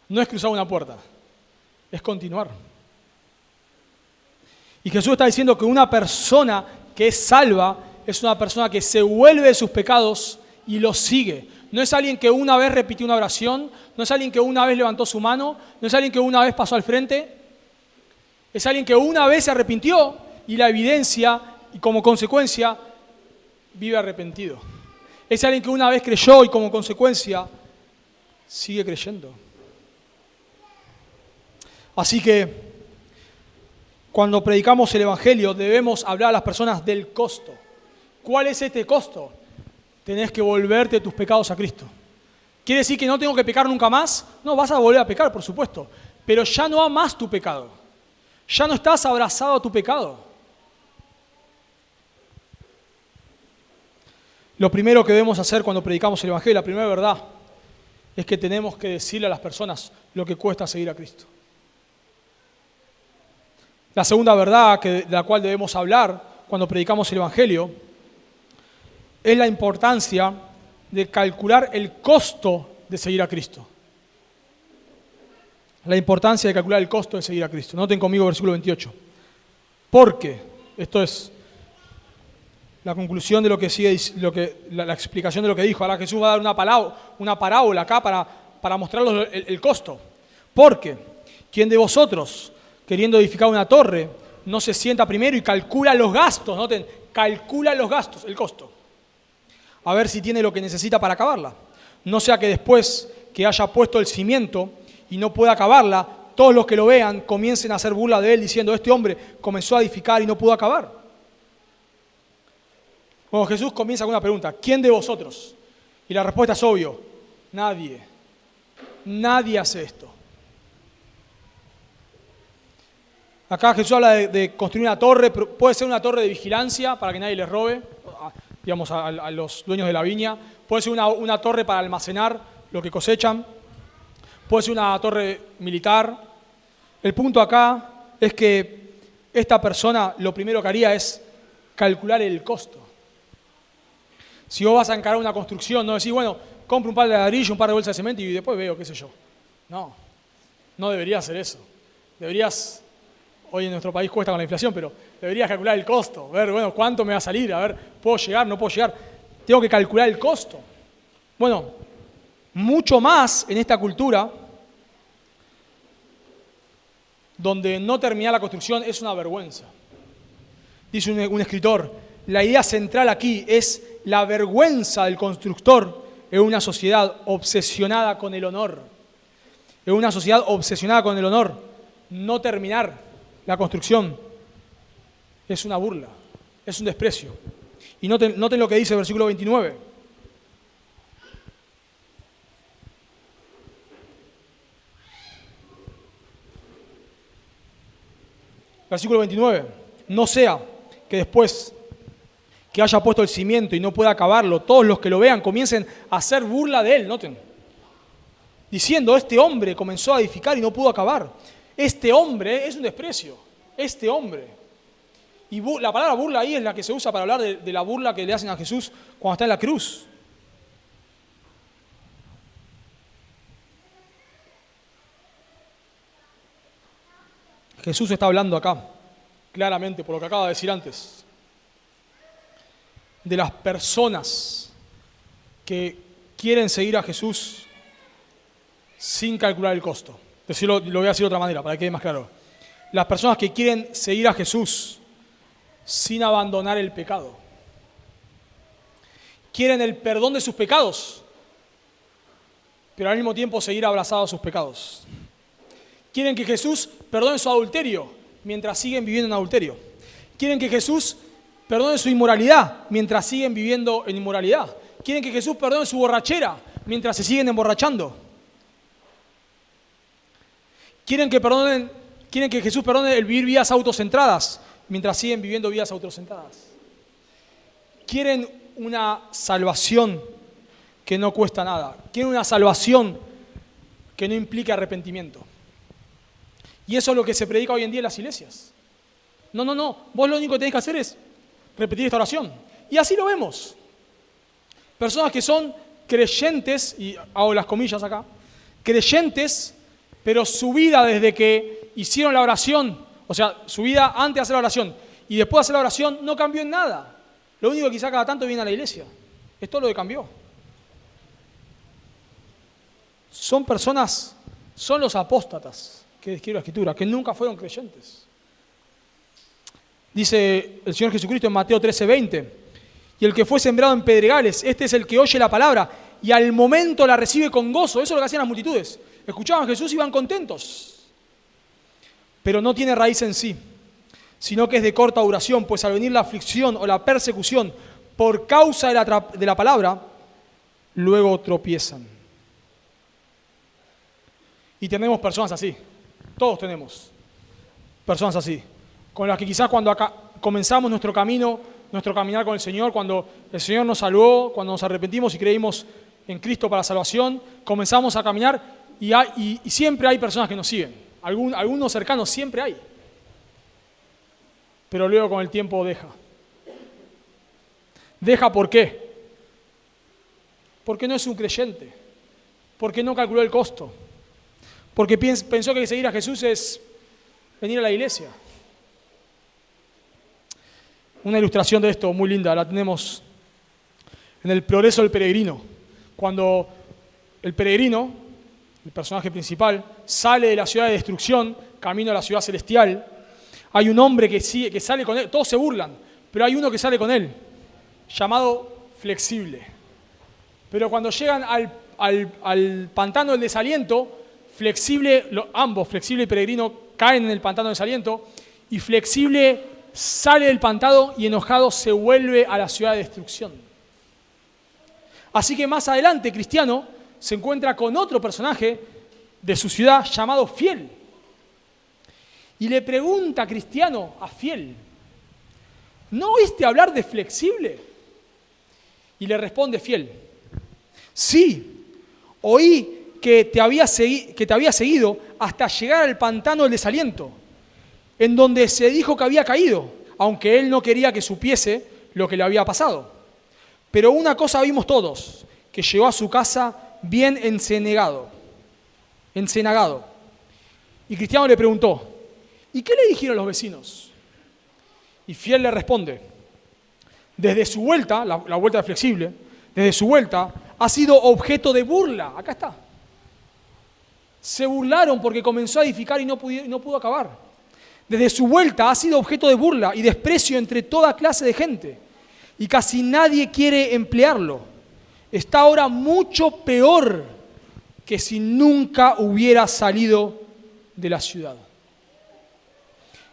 No es cruzar una puerta. Es continuar. Y Jesús está diciendo que una persona que es salva es una persona que se vuelve de sus pecados y los sigue. No es alguien que una vez repitió una oración, no es alguien que una vez levantó su mano, no es alguien que una vez pasó al frente. Es alguien que una vez se arrepintió y la evidencia, y como consecuencia, vive arrepentido. Es alguien que una vez creyó y como consecuencia sigue creyendo. Así que cuando predicamos el Evangelio debemos hablar a las personas del costo. ¿Cuál es este costo? Tenés que volverte de tus pecados a Cristo. ¿Quiere decir que no tengo que pecar nunca más? No, vas a volver a pecar, por supuesto. Pero ya no amas tu pecado. Ya no estás abrazado a tu pecado. Lo primero que debemos hacer cuando predicamos el Evangelio, la primera verdad, es que tenemos que decirle a las personas lo que cuesta seguir a Cristo. La segunda verdad de la cual debemos hablar cuando predicamos el Evangelio es la importancia de calcular el costo de seguir a Cristo. La importancia de calcular el costo de seguir a Cristo. Noten conmigo versículo 28. Porque, esto es la conclusión de lo que sigue, la explicación de lo que dijo. Ahora Jesús va a dar una parábola acá para mostrarles el costo. Porque, ¿quién de vosotros, queriendo edificar una torre, no se sienta primero y calcula los gastos? Noten, calcula los gastos, el costo. A ver si tiene lo que necesita para acabarla. No sea que después que haya puesto el cimiento y no pueda acabarla, todos los que lo vean comiencen a hacer burla de él diciendo: este hombre comenzó a edificar y no pudo acabar. Bueno, Jesús comienza con una pregunta: ¿quién de vosotros? Y la respuesta es obvio: nadie. Nadie hace esto. Acá Jesús habla de construir una torre, pero puede ser una torre de vigilancia para que nadie les robe, digamos, a los dueños de la viña. Puede ser una torre para almacenar lo que cosechan. Puede ser una torre militar. El punto acá es que esta persona lo primero que haría es calcular el costo. Si vos vas a encarar una construcción, no decís, bueno, compro un par de ladrillo, un par de bolsas de cemento y después veo, qué sé yo. No, no deberías hacer eso. Deberías, hoy en nuestro país cuesta con la inflación, pero deberías calcular el costo, ver, bueno, cuánto me va a salir, a ver, ¿puedo llegar, no puedo llegar? Tengo que calcular el costo. Bueno, mucho más en esta cultura, donde no terminar la construcción es una vergüenza. Dice un escritor, la idea central aquí es la vergüenza del constructor en una sociedad obsesionada con el honor. En una sociedad obsesionada con el honor, no terminar la construcción es una burla, es un desprecio. Y noten lo que dice el versículo 29. Versículo 29. No sea que después que haya puesto el cimiento y no pueda acabarlo, todos los que lo vean comiencen a hacer burla de él, noten. Diciendo, este hombre comenzó a edificar y no pudo acabar. Este hombre es un desprecio. Este hombre. Y la palabra burla ahí es la que se usa para hablar de la burla que le hacen a Jesús cuando está en la cruz. Jesús está hablando acá, claramente, por lo que acaba de decir antes, de las personas que quieren seguir a Jesús sin calcular el costo. Lo voy a decir de otra manera para que quede más claro. Las personas que quieren seguir a Jesús sin abandonar el pecado. Quieren el perdón de sus pecados, pero al mismo tiempo seguir abrazados a sus pecados. Quieren que Jesús perdone su adulterio mientras siguen viviendo en adulterio. Quieren que Jesús perdone su inmoralidad mientras siguen viviendo en inmoralidad. Quieren que Jesús perdone su borrachera mientras se siguen emborrachando. Quieren que Jesús perdone el vivir vidas autocentradas mientras siguen viviendo vidas autocentradas. Quieren una salvación que no cuesta nada. Quieren una salvación que no implique arrepentimiento. Y eso es lo que se predica hoy en día en las iglesias. No. Vos lo único que tenés que hacer es repetir esta oración. Y así lo vemos. Personas que son creyentes, y hago las comillas acá, creyentes, pero su vida desde que hicieron la oración, o sea, su vida antes de hacer la oración y después de hacer la oración no cambió en nada. Lo único que quizá cada tanto viene a la iglesia. Es todo lo que cambió. Son personas, son los apóstatas que describe la Escritura, que nunca fueron creyentes. Dice el Señor Jesucristo en Mateo 13:20, y el que fue sembrado en pedregales, este es el que oye la palabra y al momento la recibe con gozo. Eso es lo que hacían las multitudes. Escuchaban a Jesús y iban contentos. Pero no tiene raíz en sí, sino que es de corta duración, pues al venir la aflicción o la persecución por causa de la palabra, luego tropiezan. Y tenemos personas así, todos tenemos personas así, con las que quizás cuando comenzamos nuestro camino, nuestro caminar con el Señor, cuando el Señor nos salvó, cuando nos arrepentimos y creímos en Cristo para la salvación, comenzamos a caminar y siempre hay personas que nos siguen, algunos cercanos siempre hay, pero luego con el tiempo deja. ¿Deja por qué? Porque no es un creyente, porque no calculó el costo, porque pensó que seguir a Jesús es venir a la iglesia. Una ilustración de esto muy linda la tenemos en el Progreso del Peregrino. Cuando el peregrino, el personaje principal, sale de la ciudad de destrucción, camino a la ciudad celestial, hay un hombre que sale con él, todos se burlan, pero hay uno que sale con él, llamado Flexible. Pero cuando llegan al pantano del desaliento, ambos, Flexible y Peregrino, caen en el pantano del desaliento, y Flexible sale del pantano y enojado se vuelve a la ciudad de destrucción. Así que más adelante, Cristiano se encuentra con otro personaje de su ciudad llamado Fiel. Y le pregunta a Cristiano, a Fiel, ¿no oíste hablar de Flexible? Y le responde Fiel, sí, oí que te había seguido hasta llegar al pantano del desaliento, en donde se dijo que había caído, aunque él no quería que supiese lo que le había pasado. Pero una cosa vimos todos, que llegó a su casa bien encenagado. Y Cristiano le preguntó, ¿y qué le dijeron los vecinos? Y Fiel le responde, desde su vuelta, la vuelta de Flexible, desde su vuelta ha sido objeto de burla. Acá está. Se burlaron porque comenzó a edificar y no pudo acabar. Desde su vuelta ha sido objeto de burla y desprecio entre toda clase de gente. Y casi nadie quiere emplearlo. Está ahora mucho peor que si nunca hubiera salido de la ciudad.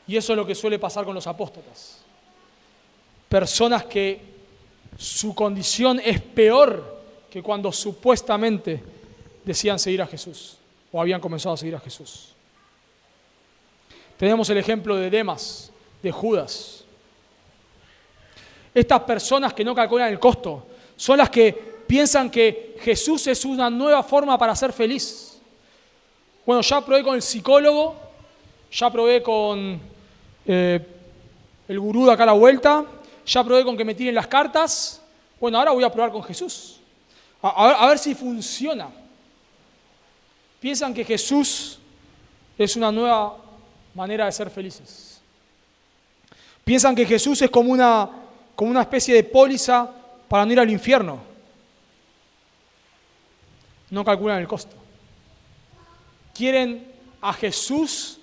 Y eso es lo que suele pasar con los apóstatas. Personas que su condición es peor que cuando supuestamente decían seguir a Jesús o habían comenzado a seguir a Jesús. Tenemos el ejemplo de Demas, de Judas. Estas personas que no calculan el costo son las que piensan que Jesús es una nueva forma para ser feliz. Bueno, ya probé con el psicólogo, ya probé con el gurú de acá a la vuelta, ya probé con que me tiren las cartas. Bueno, ahora voy a probar con Jesús. A ver si funciona. Piensan que Jesús es una nueva manera de ser felices. Piensan que Jesús es como una especie de póliza para no ir al infierno. No calculan el costo. Quieren a Jesús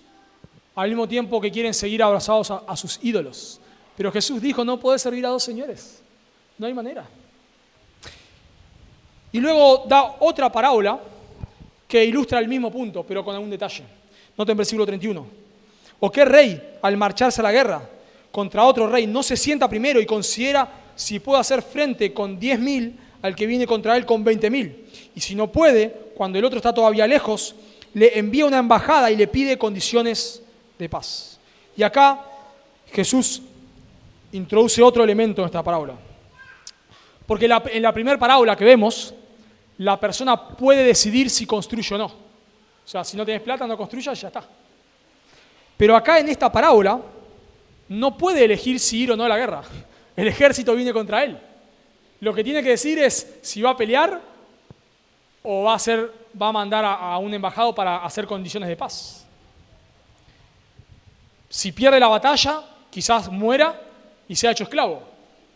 al mismo tiempo que quieren seguir abrazados a sus ídolos. Pero Jesús dijo, no podés servir a dos señores. No hay manera. Y luego da otra parábola que ilustra el mismo punto, pero con algún detalle. Noten versículo 31. ¿O qué rey, al marcharse a la guerra contra otro rey, no se sienta primero y considera si puede hacer frente con 10.000 al que viene contra él con 20.000? Y si no puede, cuando el otro está todavía lejos, le envía una embajada y le pide condiciones de paz. Y acá Jesús introduce otro elemento en esta parábola. Porque en la primera parábola que vemos, la persona puede decidir si construye o no. O sea, si no tienes plata, no construyas, ya está. Pero acá en esta parábola, no puede elegir si ir o no a la guerra. El ejército viene contra él. Lo que tiene que decir es si va a pelear o va a mandar a un embajado para hacer condiciones de paz. Si pierde la batalla, quizás muera y sea hecho esclavo.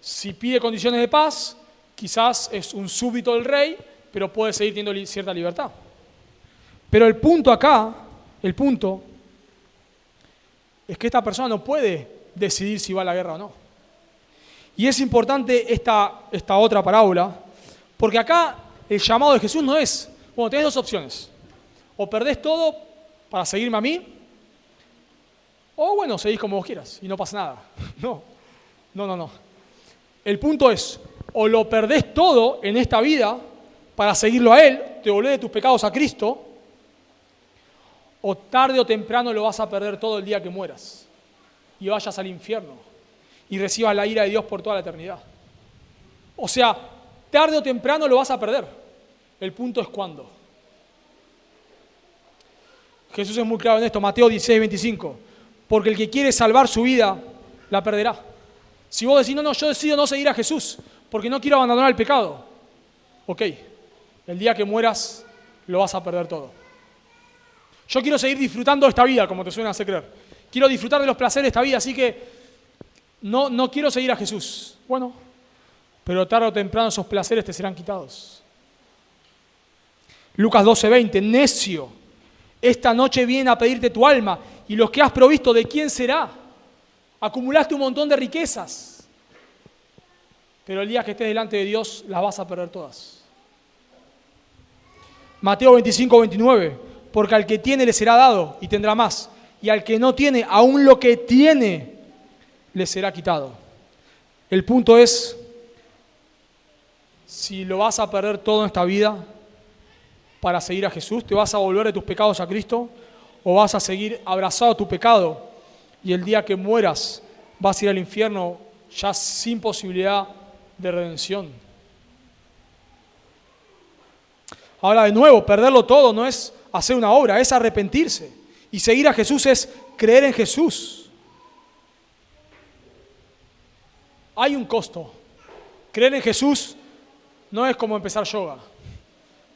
Si pide condiciones de paz, quizás es un súbdito del rey, pero puede seguir teniendo cierta libertad. Pero el punto acá, es que esta persona no puede decidir si va a la guerra o no. Y es importante esta otra parábola, porque acá el llamado de Jesús no es, bueno, tenés dos opciones. O perdés todo para seguirme a mí, o bueno, seguís como vos quieras y no pasa nada. No. El punto es, o lo perdés todo en esta vida para seguirlo a Él, te volvés de tus pecados a Cristo, o tarde o temprano lo vas a perder todo el día que mueras y vayas al infierno y recibas la ira de Dios por toda la eternidad. O sea, tarde o temprano lo vas a perder. El punto es cuándo. Jesús es muy claro en esto, Mateo 16:25. Porque el que quiere salvar su vida, la perderá. Si vos decís, no, yo decido no seguir a Jesús porque no quiero abandonar el pecado. Ok, el día que mueras lo vas a perder todo. Yo quiero seguir disfrutando de esta vida, como te suena hacer creer. Quiero disfrutar de los placeres de esta vida, así que no quiero seguir a Jesús. Bueno, pero tarde o temprano esos placeres te serán quitados. Lucas 12:20, necio, esta noche vienen a pedirte tu alma, y los que has provisto, ¿de quién será? Acumulaste un montón de riquezas, pero el día que estés delante de Dios las vas a perder todas. Mateo 25:29, porque al que tiene le será dado y tendrá más, y al que no tiene, aún lo que tiene le será quitado. El punto es, si lo vas a perder todo en esta vida para seguir a Jesús, te vas a volver de tus pecados a Cristo, o vas a seguir abrazado a tu pecado y el día que mueras vas a ir al infierno ya sin posibilidad de redención. Ahora, de nuevo, perderlo todo no es hacer una obra, es arrepentirse. Y seguir a Jesús es creer en Jesús. Hay un costo. Creer en Jesús no es como empezar yoga,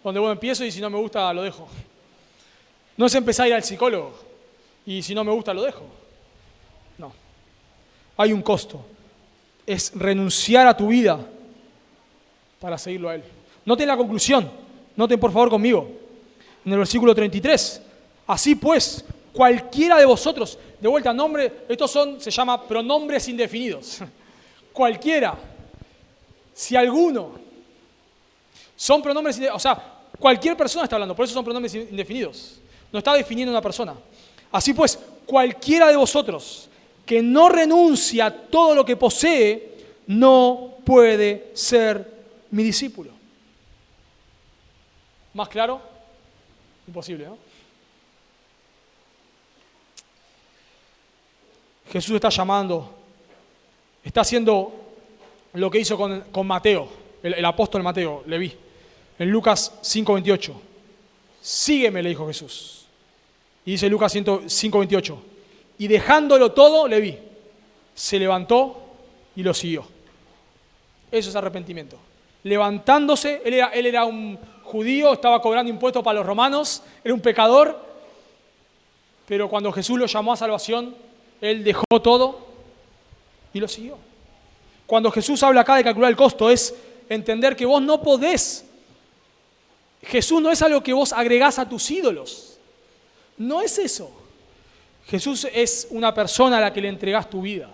donde bueno, empiezo y si no me gusta lo dejo. No es empezar a ir al psicólogo y si no me gusta lo dejo. No. Hay un costo. Es renunciar a tu vida para seguirlo a Él. Noten la conclusión. Noten por favor conmigo. En el versículo 33. Así pues, cualquiera de vosotros, de vuelta, nombre, estos se llama pronombres indefinidos. Cualquiera. Si alguno. Son pronombres indefinidos. O sea, cualquier persona está hablando, por eso son pronombres indefinidos. No está definiendo una persona. Así pues, cualquiera de vosotros que no renuncia a todo lo que posee, no puede ser mi discípulo. ¿Más claro? Imposible, ¿no? Jesús está llamando, está haciendo lo que hizo con Mateo, el apóstol Mateo, Leví, en Lucas 5:28. Sígueme, le dijo Jesús. Y dice Lucas 5:28. Y dejándolo todo, Leví se levantó y lo siguió. Eso es arrepentimiento. Levantándose, él era un judío, estaba cobrando impuestos para los romanos, era un pecador, pero cuando Jesús lo llamó a salvación, él dejó todo y lo siguió. Cuando Jesús habla acá de calcular el costo, es entender que vos no podés. Jesús no es algo que vos agregás a tus ídolos. No es eso. Jesús es una persona a la que le entregás tu vida.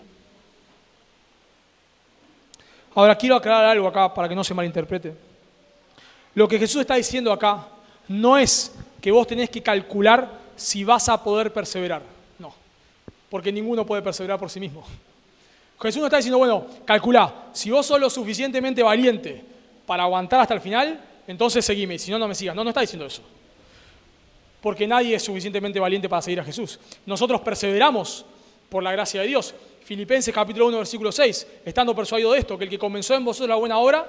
Ahora quiero aclarar algo acá para que no se malinterprete. Lo que Jesús está diciendo acá no es que vos tenés que calcular si vas a poder perseverar. No, porque ninguno puede perseverar por sí mismo. Jesús no está diciendo, bueno, calculá, si vos sos lo suficientemente valiente para aguantar hasta el final, entonces seguime, y si no, no me sigas. No está diciendo eso. Porque nadie es suficientemente valiente para seguir a Jesús. Nosotros perseveramos por la gracia de Dios. Filipenses capítulo 1, versículo 6, estando persuadido de esto, que el que comenzó en vosotros la buena obra,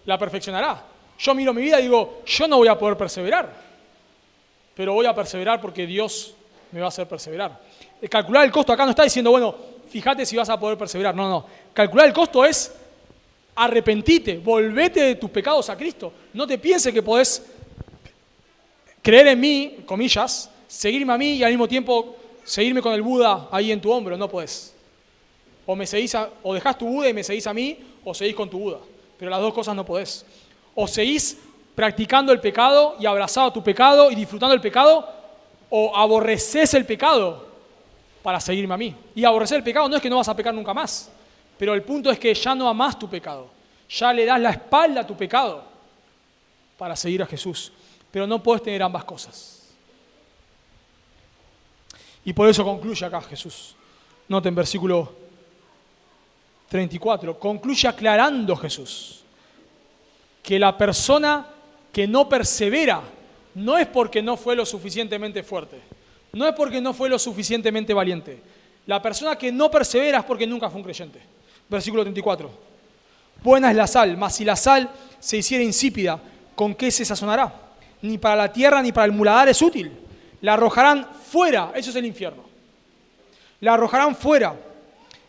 la perfeccionará. Yo miro mi vida y digo, yo no voy a poder perseverar, pero voy a perseverar porque Dios me va a hacer perseverar. Calcular el costo acá no está diciendo, bueno, fíjate si vas a poder perseverar. No. Calcular el costo es arrepentite, volvete de tus pecados a Cristo. No te pienses que podés creer en mí, comillas, seguirme a mí y al mismo tiempo seguirme con el Buda ahí en tu hombro. No podés. O dejás tu Buda y me seguís a mí, o seguís con tu Buda. Pero las dos cosas no podés. O seguís practicando el pecado y abrazado a tu pecado y disfrutando el pecado, o aborrecés el pecado para seguirme a mí. Y aborrecer el pecado no es que no vas a pecar nunca más, Pero el punto es que ya no amás tu pecado. Ya le das la espalda a tu pecado para seguir a Jesús. Pero no puedes tener ambas cosas. Y por eso concluye acá Jesús. Noten versículo 34. Concluye aclarando Jesús que la persona que no persevera no es porque no fue lo suficientemente fuerte. No es porque no fue lo suficientemente valiente. La persona que no persevera es porque nunca fue un creyente. Versículo 34. Buena es la sal, mas si la sal se hiciera insípida, ¿con qué se sazonará? Ni para la tierra ni para el muladar es útil. La arrojarán fuera, eso es el infierno. La arrojarán fuera.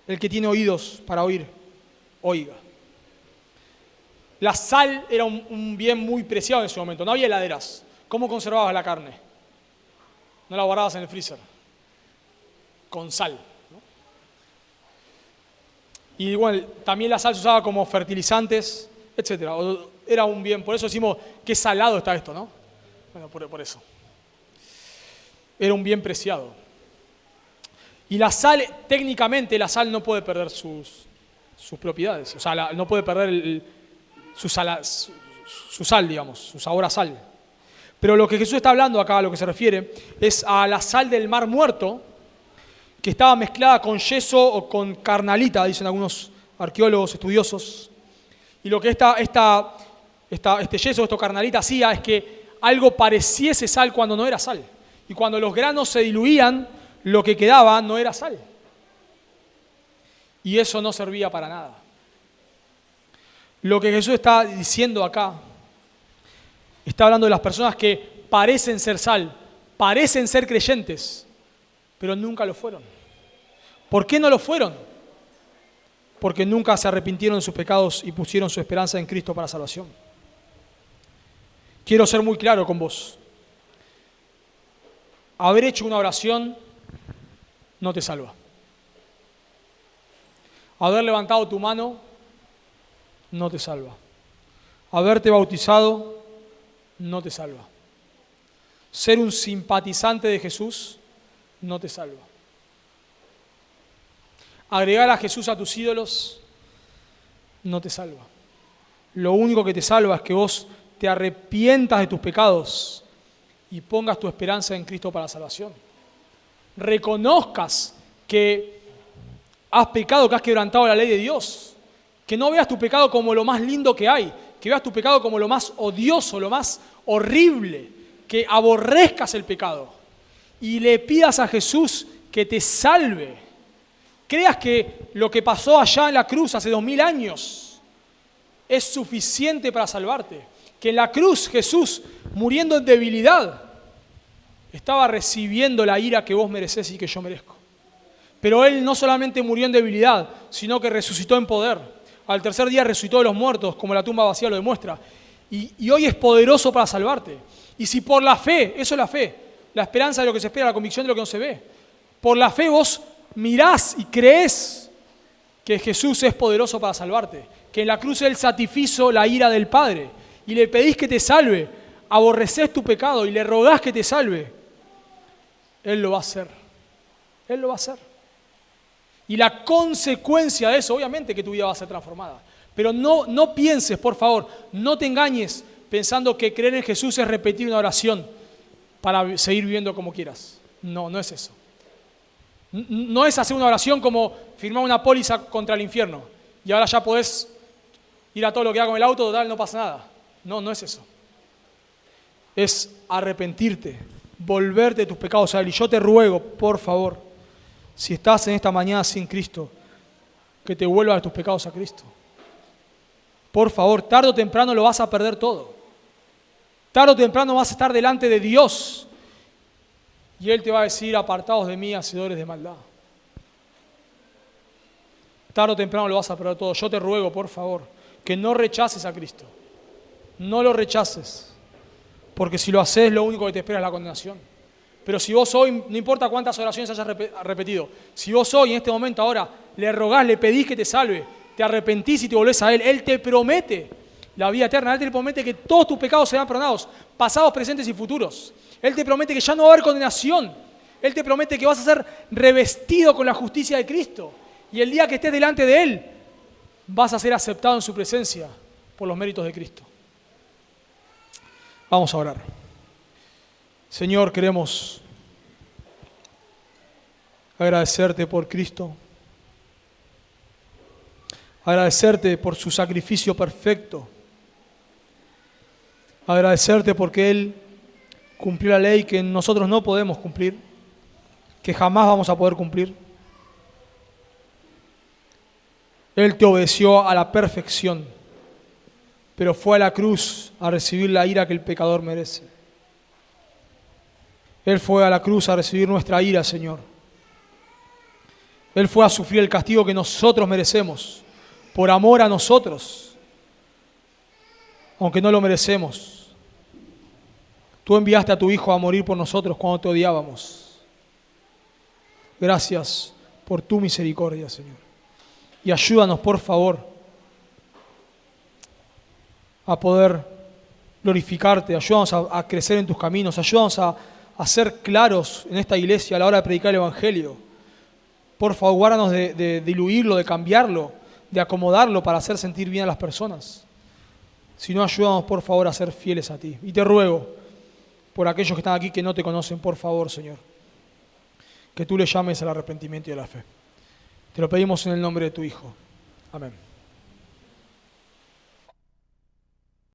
El que tiene oídos para oír, oiga. La sal era un bien muy preciado en ese momento. No había heladeras. ¿Cómo conservabas la carne? No la guardabas en el freezer. Con sal, ¿no? Y igual, también la sal se usaba como fertilizantes, etc. Era un bien, por eso decimos, qué salado está esto, ¿no? Bueno, por eso. Era un bien preciado. Y la sal, técnicamente, la sal no puede perder sus propiedades. O sea, no puede perder su sal, digamos, su sabor a sal. Pero lo que Jesús está hablando acá, a lo que se refiere, es a la sal del Mar Muerto, que estaba mezclada con yeso o con carnalita, dicen algunos arqueólogos estudiosos. Y lo que este yeso, esto carnalita hacía es que algo pareciese sal cuando no era sal. Y cuando los granos se diluían, lo que quedaba no era sal. Y eso no servía para nada. Lo que Jesús está diciendo acá, está hablando de las personas que parecen ser sal, parecen ser creyentes, pero nunca lo fueron. ¿Por qué no lo fueron? Porque nunca se arrepintieron de sus pecados y pusieron su esperanza en Cristo para salvación. Quiero ser muy claro con vos. Haber hecho una oración no te salva. Haber levantado tu mano no te salva. Haberte bautizado no te salva. Ser un simpatizante de Jesús no te salva. Agregar a Jesús a tus ídolos no te salva. Lo único que te salva es que vos te arrepientas de tus pecados y pongas tu esperanza en Cristo para la salvación. Reconozcas que has pecado, que has quebrantado la ley de Dios. Que no veas tu pecado como lo más lindo que hay, que veas tu pecado como lo más odioso, lo más horrible, que aborrezcas el pecado y le pidas a Jesús que te salve. Creas que lo que pasó allá en la cruz hace 2000 años es suficiente para salvarte. Que en la cruz Jesús, muriendo en debilidad, estaba recibiendo la ira que vos merecés y que yo merezco. Pero Él no solamente murió en debilidad, sino que resucitó en poder. Al tercer día resucitó de los muertos, como la tumba vacía lo demuestra. Y hoy es poderoso para salvarte. Y si por la fe, eso es la fe, la esperanza de lo que se espera, la convicción de lo que no se ve. Por la fe vos mirás y creés que Jesús es poderoso para salvarte. Que en la cruz Él satisfizo la ira del Padre. Y le pedís que te salve. Aborrecés tu pecado y le rogás que te salve. Él lo va a hacer. Él lo va a hacer. Y la consecuencia de eso, obviamente que tu vida va a ser transformada. Pero no pienses, por favor, no te engañes pensando que creer en Jesús es repetir una oración para seguir viviendo como quieras. No, no es eso. No es hacer una oración como firmar una póliza contra el infierno. Y ahora ya podés ir a todo lo que haga con el auto, total, no pasa nada. No es eso. Es arrepentirte, volverte de tus pecados a Él. Y yo te ruego, por favor, si estás en esta mañana sin Cristo, que te vuelvas de tus pecados a Cristo. Por favor, tarde o temprano lo vas a perder todo. Tarde o temprano vas a estar delante de Dios y Él te va a decir: apartados de mí, hacedores de maldad. Tarde o temprano lo vas a perder todo. Yo te ruego, por favor, que no rechaces a Cristo. No lo rechaces, porque si lo haces, lo único que te espera es la condenación. Pero si vos hoy, no importa cuántas oraciones hayas repetido, si vos hoy, en este momento, ahora, le rogás, le pedís que te salve, te arrepentís y te volvés a Él te promete la vida eterna. Él te promete que todos tus pecados serán perdonados, pasados, presentes y futuros. Él te promete que ya no va a haber condenación. Él te promete que vas a ser revestido con la justicia de Cristo. Y el día que estés delante de Él, vas a ser aceptado en su presencia por los méritos de Cristo. Vamos a orar. Señor, queremos agradecerte por Cristo, agradecerte por su sacrificio perfecto, agradecerte porque Él cumplió la ley que nosotros no podemos cumplir, que jamás vamos a poder cumplir. Él te obedeció a la perfección, pero fue a la cruz a recibir la ira que el pecador merece. Él fue a la cruz a recibir nuestra ira, Señor. Él fue a sufrir el castigo que nosotros merecemos, por amor a nosotros, aunque no lo merecemos. Tú enviaste a tu Hijo a morir por nosotros cuando te odiábamos. Gracias por tu misericordia, Señor. Y ayúdanos, por favor, a poder glorificarte. Ayúdanos a crecer en tus caminos. Ayúdanos a ser claros en esta iglesia a la hora de predicar el Evangelio. Por favor, guárdanos de diluirlo, de cambiarlo, de acomodarlo para hacer sentir bien a las personas. Si no, ayúdanos, por favor, a ser fieles a ti. Y te ruego, por aquellos que están aquí que no te conocen, por favor, Señor, que tú les llames al arrepentimiento y a la fe. Te lo pedimos en el nombre de tu Hijo. Amén.